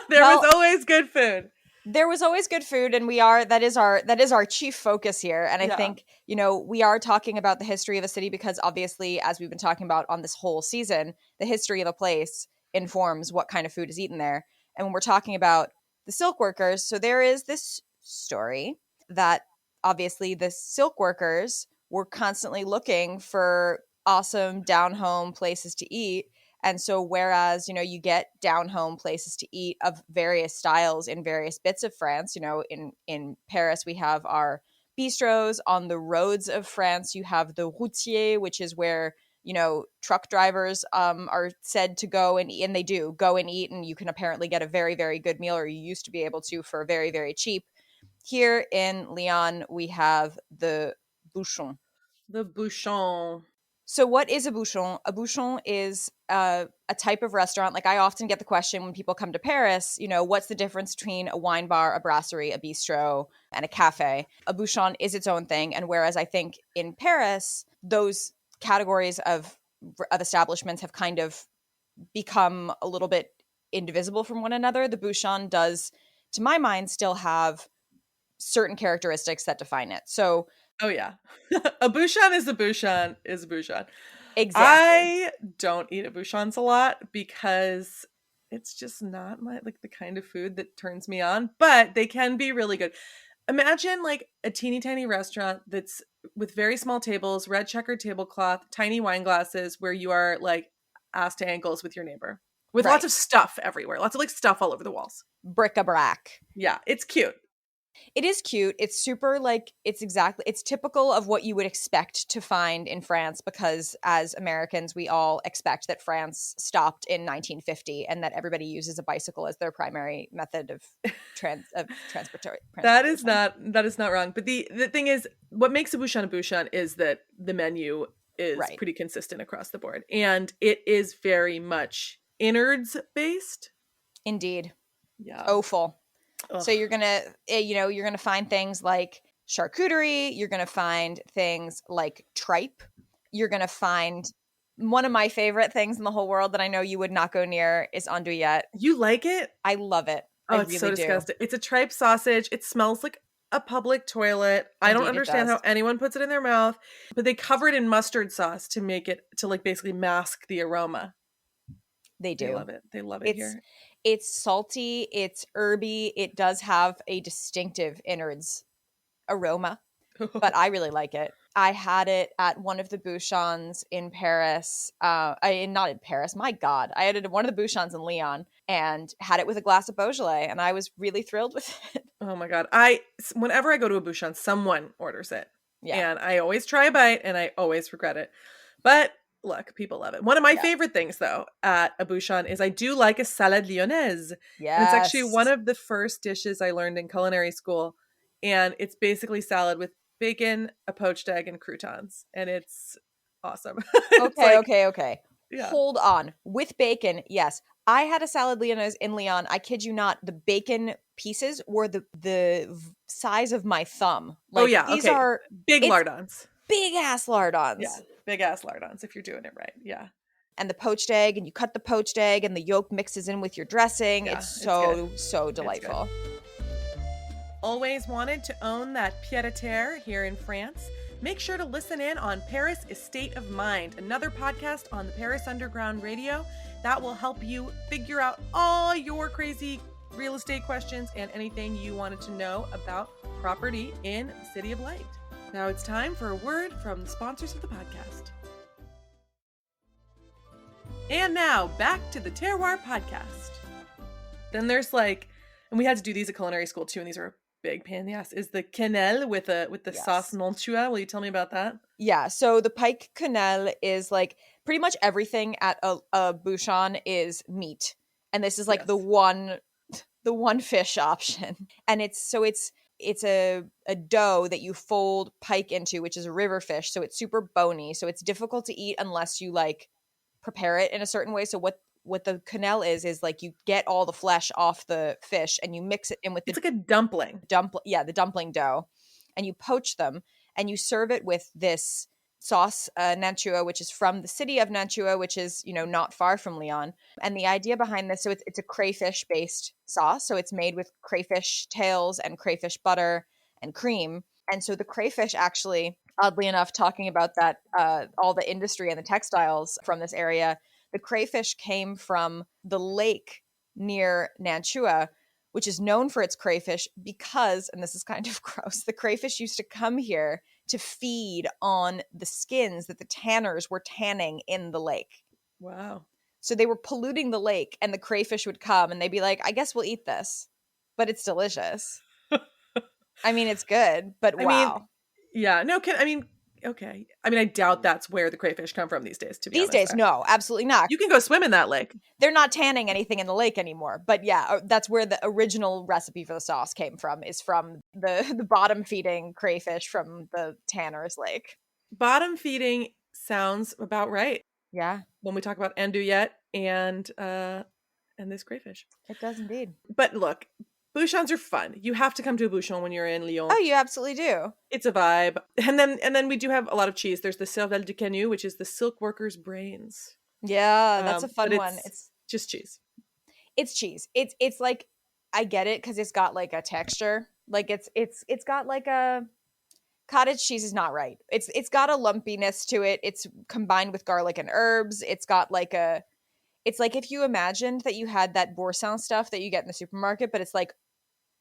C: There was always good food.
B: There was always good food, and that is our chief focus here. And I think, we are talking about the history of a city because obviously, as we've been talking about on this whole season, the history of a place informs what kind of food is eaten there. And when we're talking about the silk workers, so there is this story that obviously the silk workers were constantly looking for awesome down-home places to eat. And so whereas, you get down-home places to eat of various styles in various bits of France, in Paris, we have our bistros. On the roads of France, you have the routier, which is where, truck drivers are said to go and eat, and they do go and eat. And you can apparently get a very, very good meal, or you used to be able to, for very, very cheap. Here in Lyon, we have the Bouchon.
C: The Bouchon.
B: So what is a bouchon? A bouchon is a type of restaurant. Like I often get the question when people come to Paris, what's the difference between a wine bar, a brasserie, a bistro, and a cafe? A bouchon is its own thing. And whereas I think in Paris, those categories of establishments have kind of become a little bit indivisible from one another, the bouchon does, to my mind, still have certain characteristics that define it. So
C: oh yeah. A bouchon is a bouchon is a bouchon.
B: Exactly.
C: I don't eat at bouchons a lot because it's just not the kind of food that turns me on, but they can be really good. Imagine like a teeny tiny restaurant that's with very small tables, red checkered tablecloth, tiny wine glasses where you are like ass to ankles with your neighbor with lots of stuff everywhere. Lots of like stuff all over the walls.
B: Bric-a-brac.
C: Yeah, it's cute.
B: It is cute. It's super it's typical of what you would expect to find in France, because as Americans, we all expect that France stopped in 1950 and that everybody uses a bicycle as their primary method of transportation.
C: That is not wrong. But the thing is, what makes a bouchon is that the menu is pretty consistent across the board. And it is very much innards based.
B: Indeed.
C: Yeah.
B: Offal. Ugh. So you're gonna find things like charcuterie. You're gonna find things like tripe. You're gonna find one of my favorite things in the whole world that I know you would not go near is andouillette.
C: You like it?
B: I love it.
C: Oh, it's really so disgusting. It's a tripe sausage. It smells like a public toilet. Indeed, I don't understand how anyone puts it in their mouth, but they cover it in mustard sauce to make it basically mask the aroma.
B: They do.
C: They love it. They love it here.
B: It's salty, it's herby, it does have a distinctive innards aroma, but I really like it. I had it at one of the Bouchons in Paris. Not in Paris, my God. I had it at one of the Bouchons in Lyon and had it with a glass of Beaujolais, and I was really thrilled with it.
C: Oh my God. Whenever I go to a Bouchon, someone orders it.
B: Yeah.
C: And I always try a bite and I always regret it. But look, people love it. One of my favorite things, though, at a Bouchon is I do like a salade lyonnaise.
B: Yes.
C: And it's actually one of the first dishes I learned in culinary school. And it's basically salad with bacon, a poached egg, and croutons. And it's awesome.
B: Okay.
C: Yeah.
B: Hold on. With bacon, yes. I had a salad lyonnaise in Lyon. I kid you not. The bacon pieces were the size of my thumb.
C: Like, these are big lardons.
B: Big ass lardons.
C: Yeah, big ass lardons if you're doing it right. Yeah.
B: And the poached egg, and you cut the poached egg, and the yolk mixes in with your dressing. Yeah, it's so delightful.
C: Always wanted to own that pied-à-terre here in France? Make sure to listen in on Paris Estate of Mind, another podcast on the Paris Underground Radio that will help you figure out all your crazy real estate questions and anything you wanted to know about property in the City of Light. Now it's time for a word from the sponsors of the podcast. And now back to the Terroir podcast. Then there's and we had to do these at culinary school too, and these are a big pain in the ass, is the quenelle with the sauce Nantua. Will you tell me about that?
B: Yeah, so the pike quenelle is pretty much everything at a Bouchon is meat. And this is the one fish option. And it's a dough that you fold pike into, which is a river fish, so it's super bony, so it's difficult to eat unless you prepare it in a certain way. So what the quenelle is you get all the flesh off the fish and you mix it in with
C: it's like a dumpling.
B: The dumpling dough, and you poach them and you serve it with this sauce Nantua, which is from the city of Nantua, which is not far from Lyon. And the idea behind this, so it's a crayfish based sauce, so it's made with crayfish tails and crayfish butter and cream. And so the crayfish actually, oddly enough, talking about that all the industry and the textiles from this area, the crayfish came from the lake near Nantua, which is known for its crayfish because, and this is kind of gross, the crayfish used to come here to feed on the skins that the tanners were tanning in the lake.
C: Wow.
B: So they were polluting the lake, and the crayfish would come and they'd be like, I guess we'll eat this, but it's delicious. I mean, it's good, but wow.
C: Okay. I doubt that's where the crayfish come from these days, to be honest.
B: These days, no, absolutely not.
C: You can go swim in that lake.
B: They're not tanning anything in the lake anymore. But yeah, that's where the original recipe for the sauce came from, is from the bottom feeding crayfish from the tanner's lake.
C: Bottom feeding sounds about right.
B: Yeah.
C: When we talk about andouillette and this crayfish.
B: It does indeed.
C: But look, Bouchons are fun. You have to come to a Bouchon when you're in Lyon.
B: Oh, you absolutely do.
C: It's a vibe. And then we do have a lot of cheese. There's the cervelle de canut, which is the silk worker's brains.
B: Yeah, that's a fun one.
C: It's just cheese.
B: It's cheese. It's I get it because it's got a texture. It's got a cottage cheese is not right. It's got a lumpiness to it. It's combined with garlic and herbs. It's got it's if you imagined that you had that boursin stuff that you get in the supermarket, but it's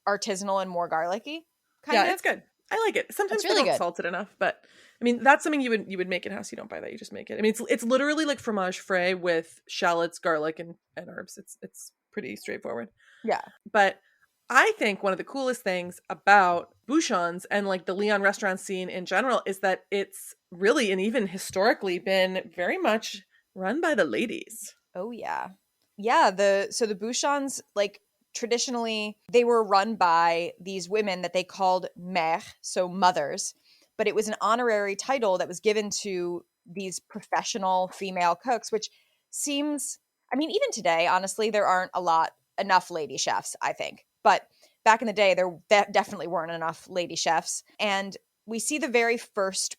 B: artisanal and more garlicky. Kind of.
C: It's good. I like it. Sometimes they don't salt it enough, but that's something you would make in house. You don't buy that; you just make it. It's literally like fromage frais with shallots, garlic, and herbs. It's pretty straightforward.
B: Yeah,
C: but I think one of the coolest things about Bouchons and the Lyon restaurant scene in general is that it's really and even historically been very much run by the ladies.
B: Oh yeah. Yeah, so the Bouchons, traditionally they were run by these women that they called mères, so mothers, but it was an honorary title that was given to these professional female cooks, which seems, even today, honestly, there aren't enough lady chefs, I think. But back in the day, there definitely weren't enough lady chefs. And we see the very first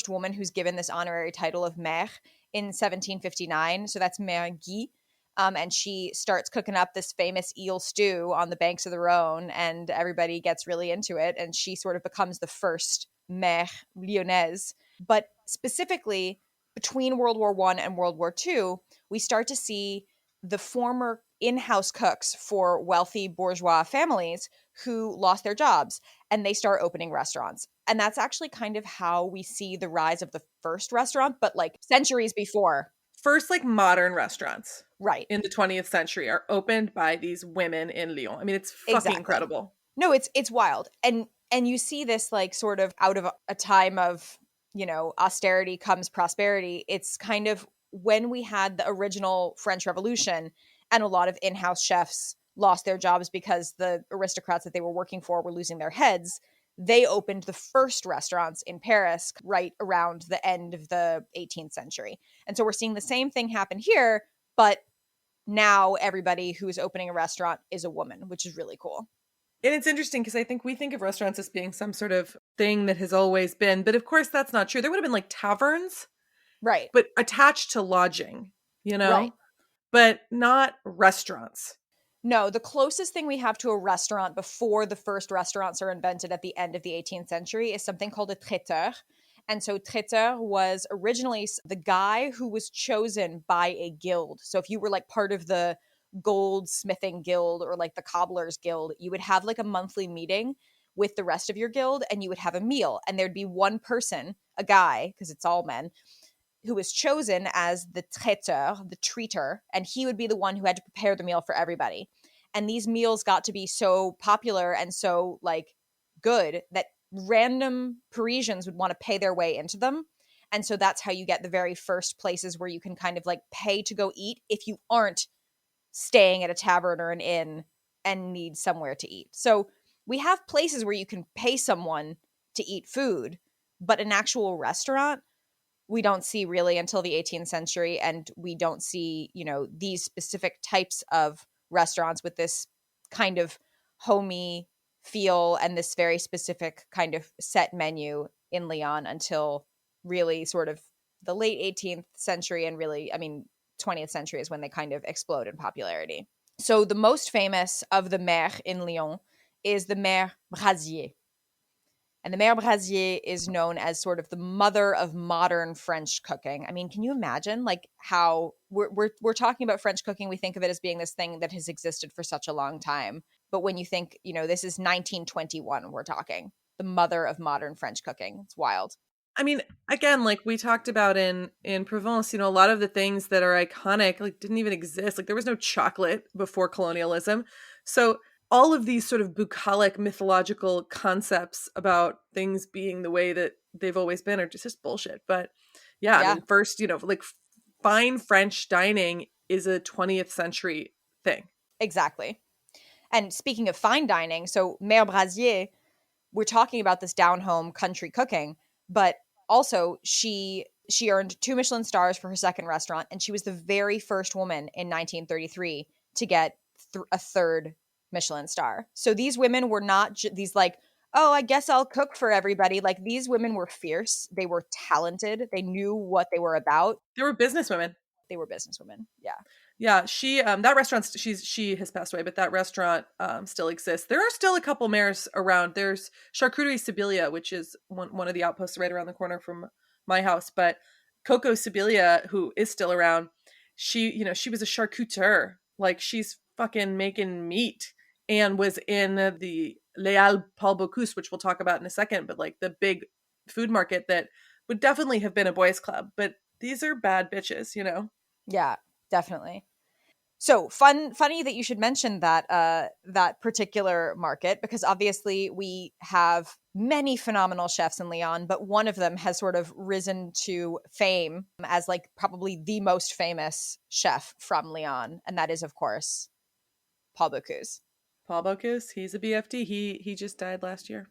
B: woman who's given this honorary title of mère in 1759. So that's Mère Guy. And she starts cooking up this famous eel stew on the banks of the Rhone, and everybody gets really into it. And she sort of becomes the first mère lyonnaise. But specifically, between World War I and World War II, we start to see the former in-house cooks for wealthy bourgeois families who lost their jobs, and they start opening restaurants. And that's actually kind of how we see the rise of the first restaurant, but like centuries before.
C: First, like modern restaurants
B: right
C: in the 20th century are opened by these women in Lyon. I mean, it's fucking incredible.
B: No, it's wild. And you see this like sort of out of a time of, you know, austerity comes prosperity. It's kind of when we had the original French Revolution and a lot of in-house chefs lost their jobs because the aristocrats that they were working for were losing their heads. They opened the first restaurants in Paris right around the end of the 18th century. And so we're seeing the same thing happen here, but now everybody who's opening a restaurant is a woman, which is really cool.
C: And it's interesting because I think we think of restaurants as being some sort of thing that has always been. But of course, that's not true. There would have been like taverns.
B: Right.
C: But attached to lodging, you know?
B: Right.
C: But not restaurants.
B: No, the closest thing we have to a restaurant before the first restaurants are invented at the end of the 18th century is something called a traiteur. And so traiteur was originally the guy who was chosen by a guild. So if you were like part of the goldsmithing guild or like the cobblers guild, you would have like a monthly meeting with the rest of your guild and you would have a meal. And there'd be one person, a guy, because it's all men, who was chosen as the traiteur, the treater, and he would be the one who had to prepare the meal for everybody. And these meals got to be so popular and so like good that random Parisians would want to pay their way into them. And so that's how you get the very first places where you can kind of like pay to go eat if you aren't staying at a tavern or an inn and need somewhere to eat. So we have places where you can pay someone to eat food, but an actual restaurant we don't see really until the 18th century. And we don't see, you know, these specific types of restaurants with this kind of homey feel and this very specific kind of set menu in Lyon until really sort of the late 18th century. And really, I mean, 20th century is when they kind of explode in popularity. So the most famous of the mères in Lyon is the mère Brasier. And the Mère Brasier is known as sort of the mother of modern French cooking. I mean, can you imagine like how we're talking about French cooking? We think of it as being this thing that has existed for such a long time. But when you think, you know, this is 1921, we're talking the mother of modern French cooking. It's wild.
C: I mean, again, like we talked about in Provence, you know, a lot of the things that are iconic like didn't even exist. Like there was no chocolate before colonialism. So all of these sort of bucolic mythological concepts about things being the way that they've always been are just bullshit. But yeah, I mean, first, you know, like fine French dining is a 20th century thing.
B: Exactly. And speaking of fine dining, so Mère Brasier, we're talking about this down-home country cooking, but also she earned 2 Michelin stars for her second restaurant, and she was the very first woman in 1933 to get a third Michelin star. So these women were not these like, oh, I guess I'll cook for everybody. Like these women were fierce. They were talented. They knew what they were about.
C: They were businesswomen.
B: They were businesswomen. Yeah.
C: Yeah. She, that restaurant, she has passed away, but that restaurant still exists. There are still a couple mares around. There's Charcuterie Sibylla, which is one of the outposts right around the corner from my house. But Coco Sibylla, who is still around, she was a charcuteur. Like she's fucking making meat. And was in the Les Paul Bocuse, which we'll talk about in a second, but like the big food market that would definitely have been a boys' club. But these are bad bitches, you know?
B: Yeah, definitely. So funny that you should mention that particular market, because obviously we have many phenomenal chefs in Lyon, but one of them has sort of risen to fame as like probably the most famous chef from Lyon, and that is of course Paul Bocuse.
C: Paul Bocuse, he's a BFD. He just died last year.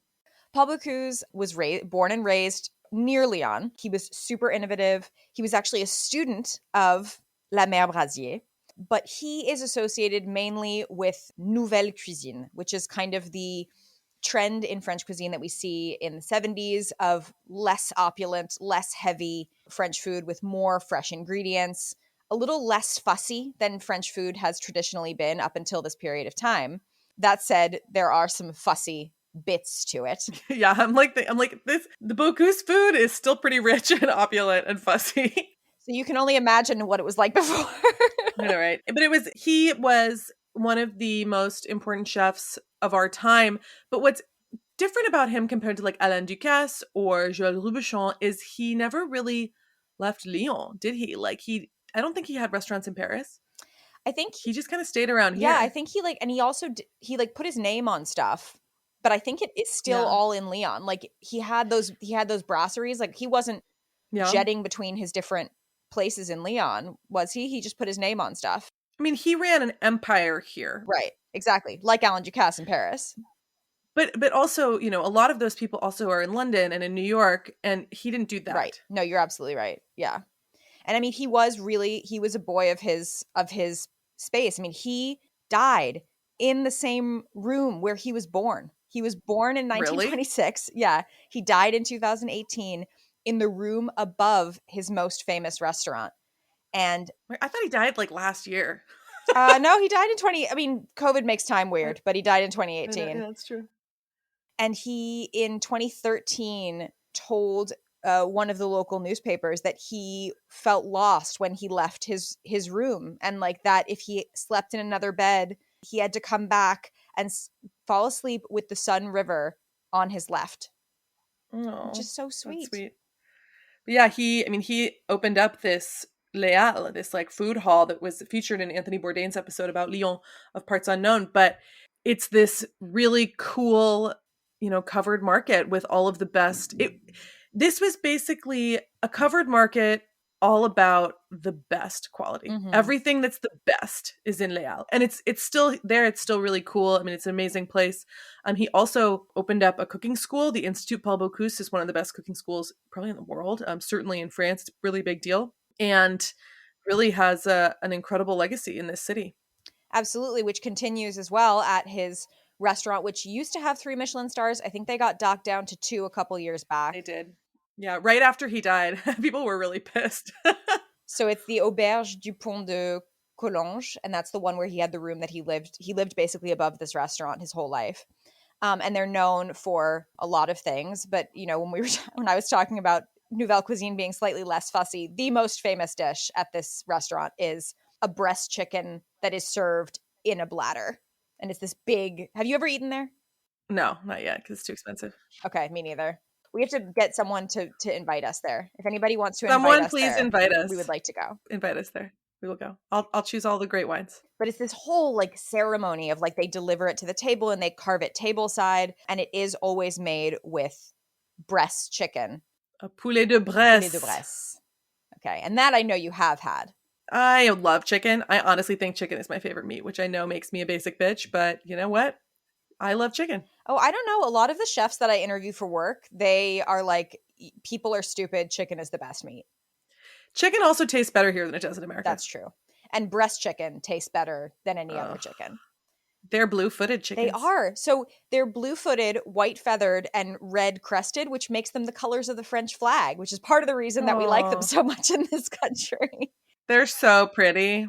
B: Paul Bocuse was born and raised near Lyon. He was super innovative. He was actually a student of La Mère Brasier, but he is associated mainly with Nouvelle Cuisine, which is kind of the trend in French cuisine that we see in the 70s of less opulent, less heavy French food with more fresh ingredients, a little less fussy than French food has traditionally been up until this period of time. That said, there are some fussy bits to it.
C: Yeah, I'm like this. The Bocuse food is still pretty rich and opulent and fussy.
B: So you can only imagine what it was like before.
C: I know, right? But he was one of the most important chefs of our time. But what's different about him compared to like Alain Ducasse or Joël Robuchon is he never really left Lyon, did he? Like I don't think he had restaurants in Paris.
B: I think
C: he just kind of stayed around here.
B: Yeah, I think he like, and he also he like put his name on stuff, but I think it is still all in Lyon. Like he had those brasseries. Like he wasn't jetting between his different places in Lyon, was he? He just put his name on stuff.
C: I mean, he ran an empire here.
B: Right, exactly. Like Alain Ducasse in Paris.
C: But also, you know, a lot of those people also are in London and in New York, and he didn't do that.
B: Right. No, you're absolutely right. Yeah. And I mean, he was a boy of his space. I mean, he died in the same room where he was born. He was born in 1926. Really? Yeah. He died in 2018 in the room above his most famous restaurant. And
C: I thought he died like last year.
B: No, he died in I mean, COVID makes time weird, but he died in 2018.
C: Yeah, that's true.
B: And he, in 2013, told one of the local newspapers that he felt lost when he left his room, and like that if he slept in another bed, he had to come back and fall asleep with the Sun River on his left.
C: Oh,
B: which is so sweet.
C: That's sweet. But yeah, he opened up this Les Halles, this like food hall that was featured in Anthony Bourdain's episode about Lyon of Parts Unknown. But it's this really cool, you know, covered market with all of the best. This was basically a covered market all about the best quality. Mm-hmm. Everything that's the best is in Les Halles. And it's still there. It's still really cool. I mean, it's an amazing place. He also opened up a cooking school. The Institut Paul Bocuse is one of the best cooking schools probably in the world. Certainly in France, it's a really big deal. And really has an incredible legacy in this city.
B: Absolutely, which continues as well at his restaurant, which used to have 3 Michelin stars. I think they got docked down to 2 a couple years back.
C: They did. Yeah, right after he died, people were really pissed.
B: So it's the Auberge du Pont de Collonges, and that's the one where he had the room that he lived. He lived basically above this restaurant his whole life. And they're known for a lot of things. But, you know, when I was talking about Nouvelle Cuisine being slightly less fussy, the most famous dish at this restaurant is a breast chicken that is served in a bladder. And it's this big... Have you ever eaten there?
C: No, not yet, because it's too expensive.
B: Okay, me neither. We have to get someone to invite us there. If anybody wants to invite us
C: please
B: there,
C: invite us.
B: We would like to go.
C: Invite us there. We will go. I'll choose all the great wines.
B: But it's this whole like ceremony of like they deliver it to the table and they carve it tableside, and it is always made with breast chicken.
C: A poulet de Bresse.
B: Poulet de Bresse. Okay, and that I know you have had.
C: I love chicken. I honestly think chicken is my favorite meat, which I know makes me a basic bitch, but you know what? I love chicken.
B: Oh, I don't know. A lot of the chefs that I interview for work, they are like, people are stupid. Chicken is the best meat.
C: Chicken also tastes better here than it does in America.
B: That's true. And breast chicken tastes better than any other chicken.
C: They're blue-footed chickens.
B: They are. So they're blue-footed, white-feathered, and red-crested, which makes them the colors of the French flag, which is part of the reason that we like them so much in this country.
C: They're so pretty.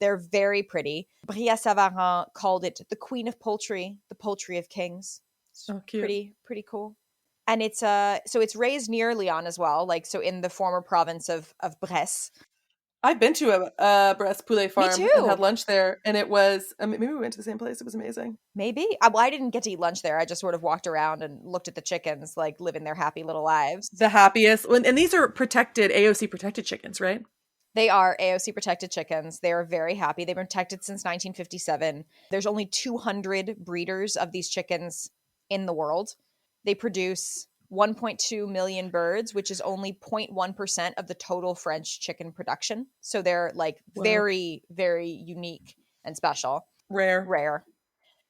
B: They're very pretty. Bria Savarin called it the queen of poultry, the poultry of kings.
C: So cute.
B: Pretty cool. And it's so it's raised near Lyon as well, like so in the former province of Bresse.
C: I've been to a Bresse poulet farm
B: and
C: had lunch there, and it was maybe we went to the same place. It was amazing.
B: Maybe. I didn't get to eat lunch there. I just sort of walked around and looked at the chickens, like living their happy little lives.
C: The happiest, and these are AOC protected chickens, right?
B: They are AOC protected chickens. They are very happy. They've been protected since 1957. There's only 200 breeders of these chickens in the world. They produce 1.2 million birds, which is only 0.1% of the total French chicken production. So they're like very, very unique and special.
C: Rare.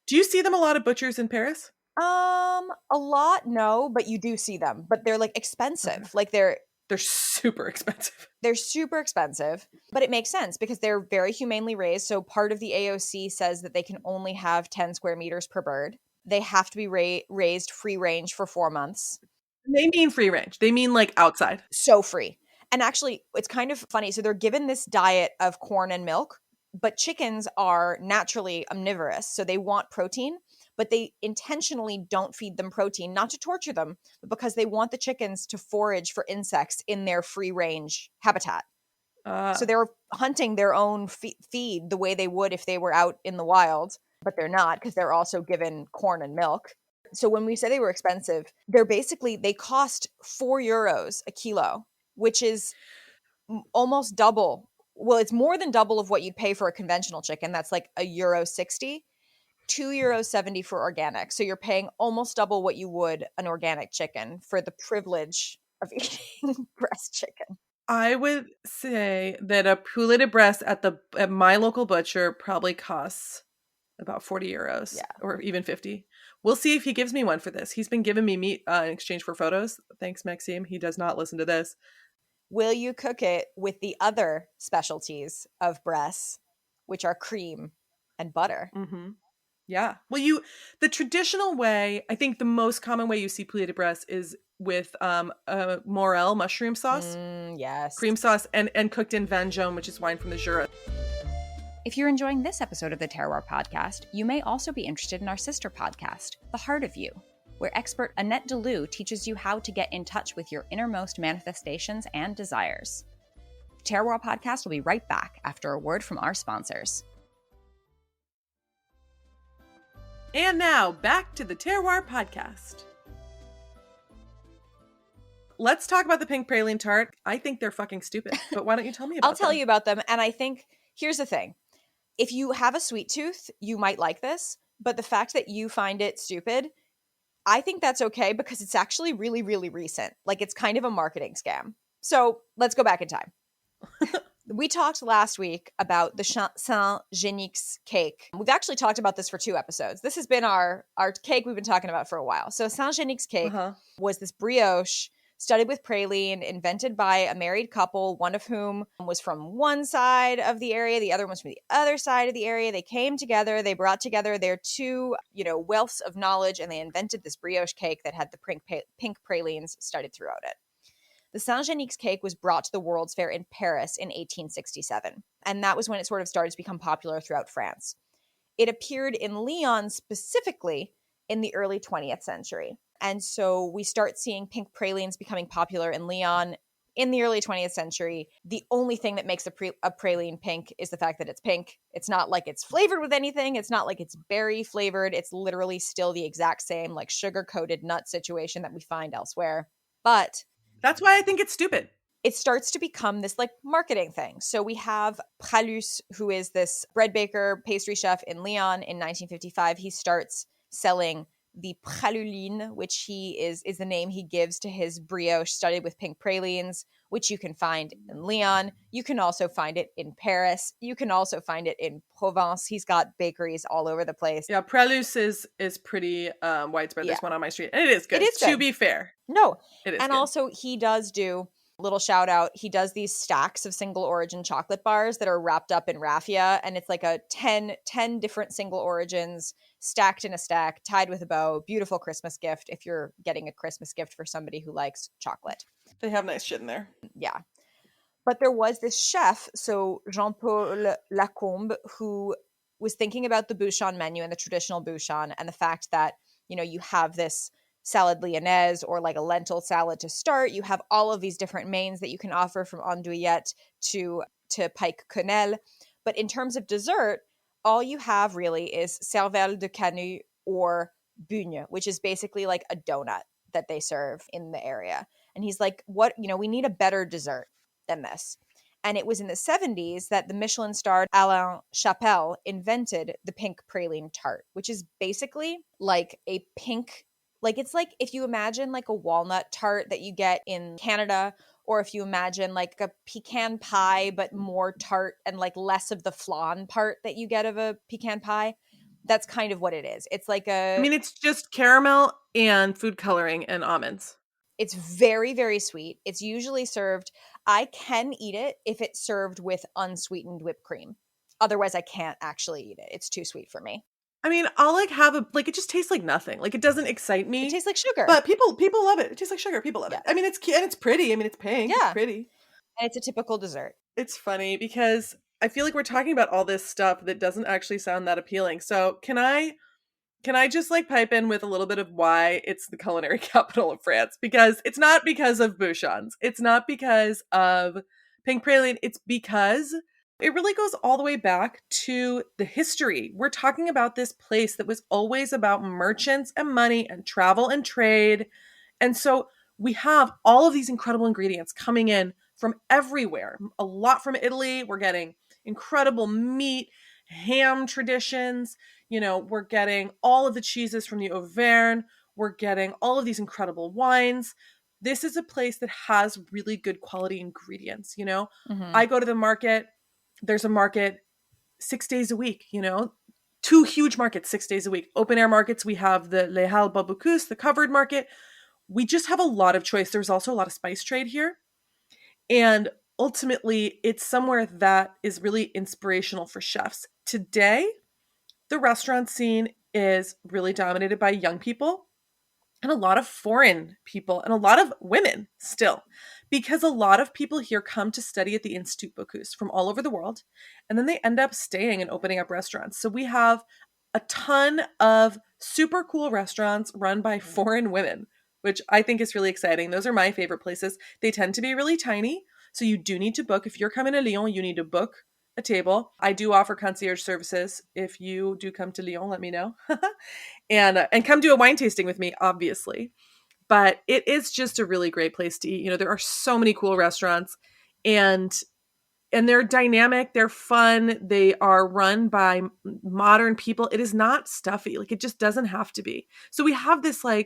C: Do you see them a lot at butchers in Paris?
B: A lot, no, but you do see them. But they're like expensive. Okay. Like they're
C: super expensive.
B: They're super expensive, but it makes sense because they're very humanely raised. So part of the AOC says that they can only have 10 square meters per bird. They have to be raised free range for 4 months.
C: They mean free range. They mean like outside.
B: So free. And actually, it's kind of funny. So they're given this diet of corn and milk, but chickens are naturally omnivorous. So they want protein, but they intentionally don't feed them protein, not to torture them, but because they want the chickens to forage for insects in their free range habitat. So they're hunting their own feed the way they would if they were out in the wild, but they're not because they're also given corn and milk. So when we say they were expensive, they cost €4 a kilo, which is almost double. Well, it's more than double of what you'd pay for a conventional chicken. That's like €1.60, €2.70 for organic. So you're paying almost double what you would an organic chicken for the privilege of eating breast chicken.
C: I would say that a poulet de Bresse at my local butcher probably costs about €40, or even 50. We'll see if he gives me one for this. He's been giving me meat in exchange for photos. Thanks, Maxime. He does not listen to this.
B: Will you cook it with the other specialties of Bresse, which are cream and butter?
C: Mm-hmm. Yeah. Well, the traditional way, I think the most common way you see poulet de Bresse is with a morel mushroom sauce.
B: Yes.
C: Cream sauce and cooked in vin jaune, which is wine from the Jura.
B: If you're enjoying this episode of the Terroir podcast, you may also be interested in our sister podcast, The Heart of You, where expert Annette Delou teaches you how to get in touch with your innermost manifestations and desires. The Terroir podcast will be right back after a word from our sponsors.
C: And now, back to the Terroir podcast. Let's talk about the pink praline tart. I think they're fucking stupid, but why don't you tell me about them?
B: I'll tell you about them, and I think, here's the thing. If you have a sweet tooth, you might like this, but the fact that you find it stupid, I think that's okay because it's actually really, really recent. Like, it's kind of a marketing scam. So let's go back in time. We talked last week about the Saint-Genix cake. We've actually talked about this for 2 episodes. This has been our cake we've been talking about for a while. So Saint-Genix cake was this brioche studded with praline, invented by a married couple, one of whom was from one side of the area, the other one was from the other side of the area. They came together, they brought together their 2, wealths of knowledge, and they invented this brioche cake that had the pink pralines studded throughout it. The Saint-Genix cake was brought to the World's Fair in Paris in 1867, and that was when it sort of started to become popular throughout France. It appeared in Lyon specifically in the early 20th century. And so we start seeing pink pralines becoming popular in Lyon in the early 20th century. The only thing that makes a praline pink is the fact that it's pink. It's not like it's flavored with anything. It's not like it's berry flavored. It's literally still the exact same like sugar-coated nut situation that we find elsewhere. But
C: that's why I think it's stupid.
B: It starts to become this like marketing thing. So we have Pralinés, who is this bread baker, pastry chef in Lyon in 1955. He starts selling the praluline, which is the name he gives to his brioche studded with pink pralines, which you can find in Lyon. You can also find it in Paris. You can also find it in Provence. He's got bakeries all over the place.
C: Yeah, Pralinés is pretty widespread. There's one on my street, and it is good.
B: It is good.
C: To be fair.
B: No.
C: It is
B: and
C: good.
B: Also, he does do, little shout out, he does these stacks of single origin chocolate bars that are wrapped up in raffia, and it's like a 10 different single origins stacked in a stack, tied with a bow. Beautiful Christmas gift if you're getting a Christmas gift for somebody who likes chocolate.
C: They have nice shit in there.
B: Yeah. But there was this chef, so Jean-Paul Lacombe, who was thinking about the Bouchon menu and the traditional Bouchon, and the fact that, you have this salad Lyonnaise or like a lentil salad to start. You have all of these different mains that you can offer, from andouillette to pike quenelle. But in terms of dessert, all you have really is cervelle de canut or bugne, which is basically like a donut that they serve in the area. And he's like, we need a better dessert than this. And it was in the 70s that the Michelin-starred Alain Chapelle invented the pink praline tart, which is basically like a pink, like it's like if you imagine like a walnut tart that you get in Canada, or if you imagine like a pecan pie, but more tart and like less of the flan part that you get of a pecan pie. That's kind of what it is. It's like
C: it's just caramel and food coloring and almonds.
B: It's very, very sweet. It's usually served, I can eat it if it's served with unsweetened whipped cream. Otherwise, I can't actually eat it. It's too sweet for me.
C: I'll have it just tastes like nothing. Like, it doesn't excite me.
B: It tastes like sugar.
C: But people love it. It tastes like sugar. People love it. It's cute and it's pretty. It's pink. Yeah. It's pretty.
B: And it's a typical dessert.
C: It's funny because I feel like we're talking about all this stuff that doesn't actually sound that appealing. So can I just like pipe in with a little bit of why it's the culinary capital of France? Because it's not because of Bouchons. It's not because of pink praline. It's because It really goes all the way back to the history. We're talking about this place that was always about merchants and money and travel and trade. And so we have all of these incredible ingredients coming in from everywhere. A lot from Italy. We're getting incredible meat, ham traditions. We're getting all of the cheeses from the Auvergne. We're getting all of these incredible wines. This is a place that has really good quality ingredients. I go to the market. There's a market 6 days a week, 2 huge markets 6 days a week. Open air markets, we have the Les Halles Paul Bocuse, the covered market. We just have a lot of choice. There's also a lot of spice trade here. And ultimately, it's somewhere that is really inspirational for chefs. Today, the restaurant scene is really dominated by young people and a lot of foreign people and a lot of women still, because a lot of people here come to study at the Institut Bocuse from all over the world, and then they end up staying and opening up restaurants. So we have a ton of super cool restaurants run by foreign women, which I think is really exciting. Those are my favorite places. They tend to be really tiny, so you do need to book. If you're coming to Lyon, you need to book a table. I do offer concierge services. If you do come to Lyon, let me know. And come do a wine tasting with me, obviously. But it is just a really great place to eat. There are so many cool restaurants, and they're dynamic, they're fun, they are run by modern people. It is not stuffy. It just doesn't have to be. So we have this a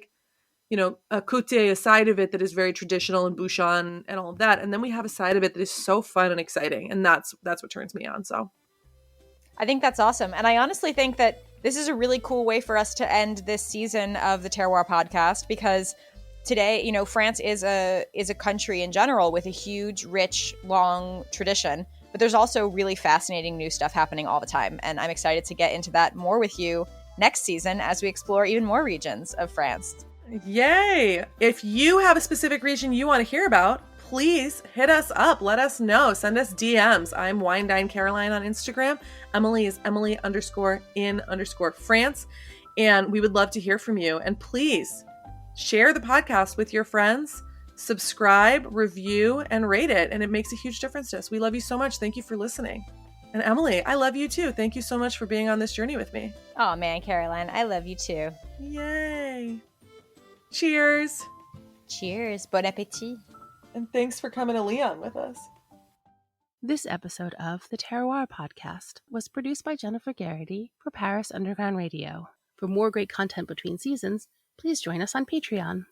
C: côté, a side of it that is very traditional and Bouchon and all of that. And then we have a side of it that is so fun and exciting. And that's what turns me on. So
B: I think that's awesome. And I honestly think that this is a really cool way for us to end this season of the Terroir podcast, because today, France is a country in general with a huge, rich, long tradition, but there's also really fascinating new stuff happening all the time. And I'm excited to get into that more with you next season as we explore even more regions of France.
C: Yay! If you have a specific region you want to hear about, please hit us up. Let us know. Send us DMs. I'm Wine Dine Caroline on Instagram. Emily is Emily_in_France. And we would love to hear from you. And please share the podcast with your friends, subscribe, review, and rate it. And it makes a huge difference to us. We love you so much. Thank you for listening. And Emily, I love you too. Thank you so much for being on this journey with me.
B: Oh man, Caroline, I love you too.
C: Yay. Cheers.
B: Cheers. Bon appétit.
C: And thanks for coming to Lyon with us.
A: This episode of the Terroir podcast was produced by Jennifer Garrity for Paris Underground Radio. For more great content between seasons, please join us on Patreon.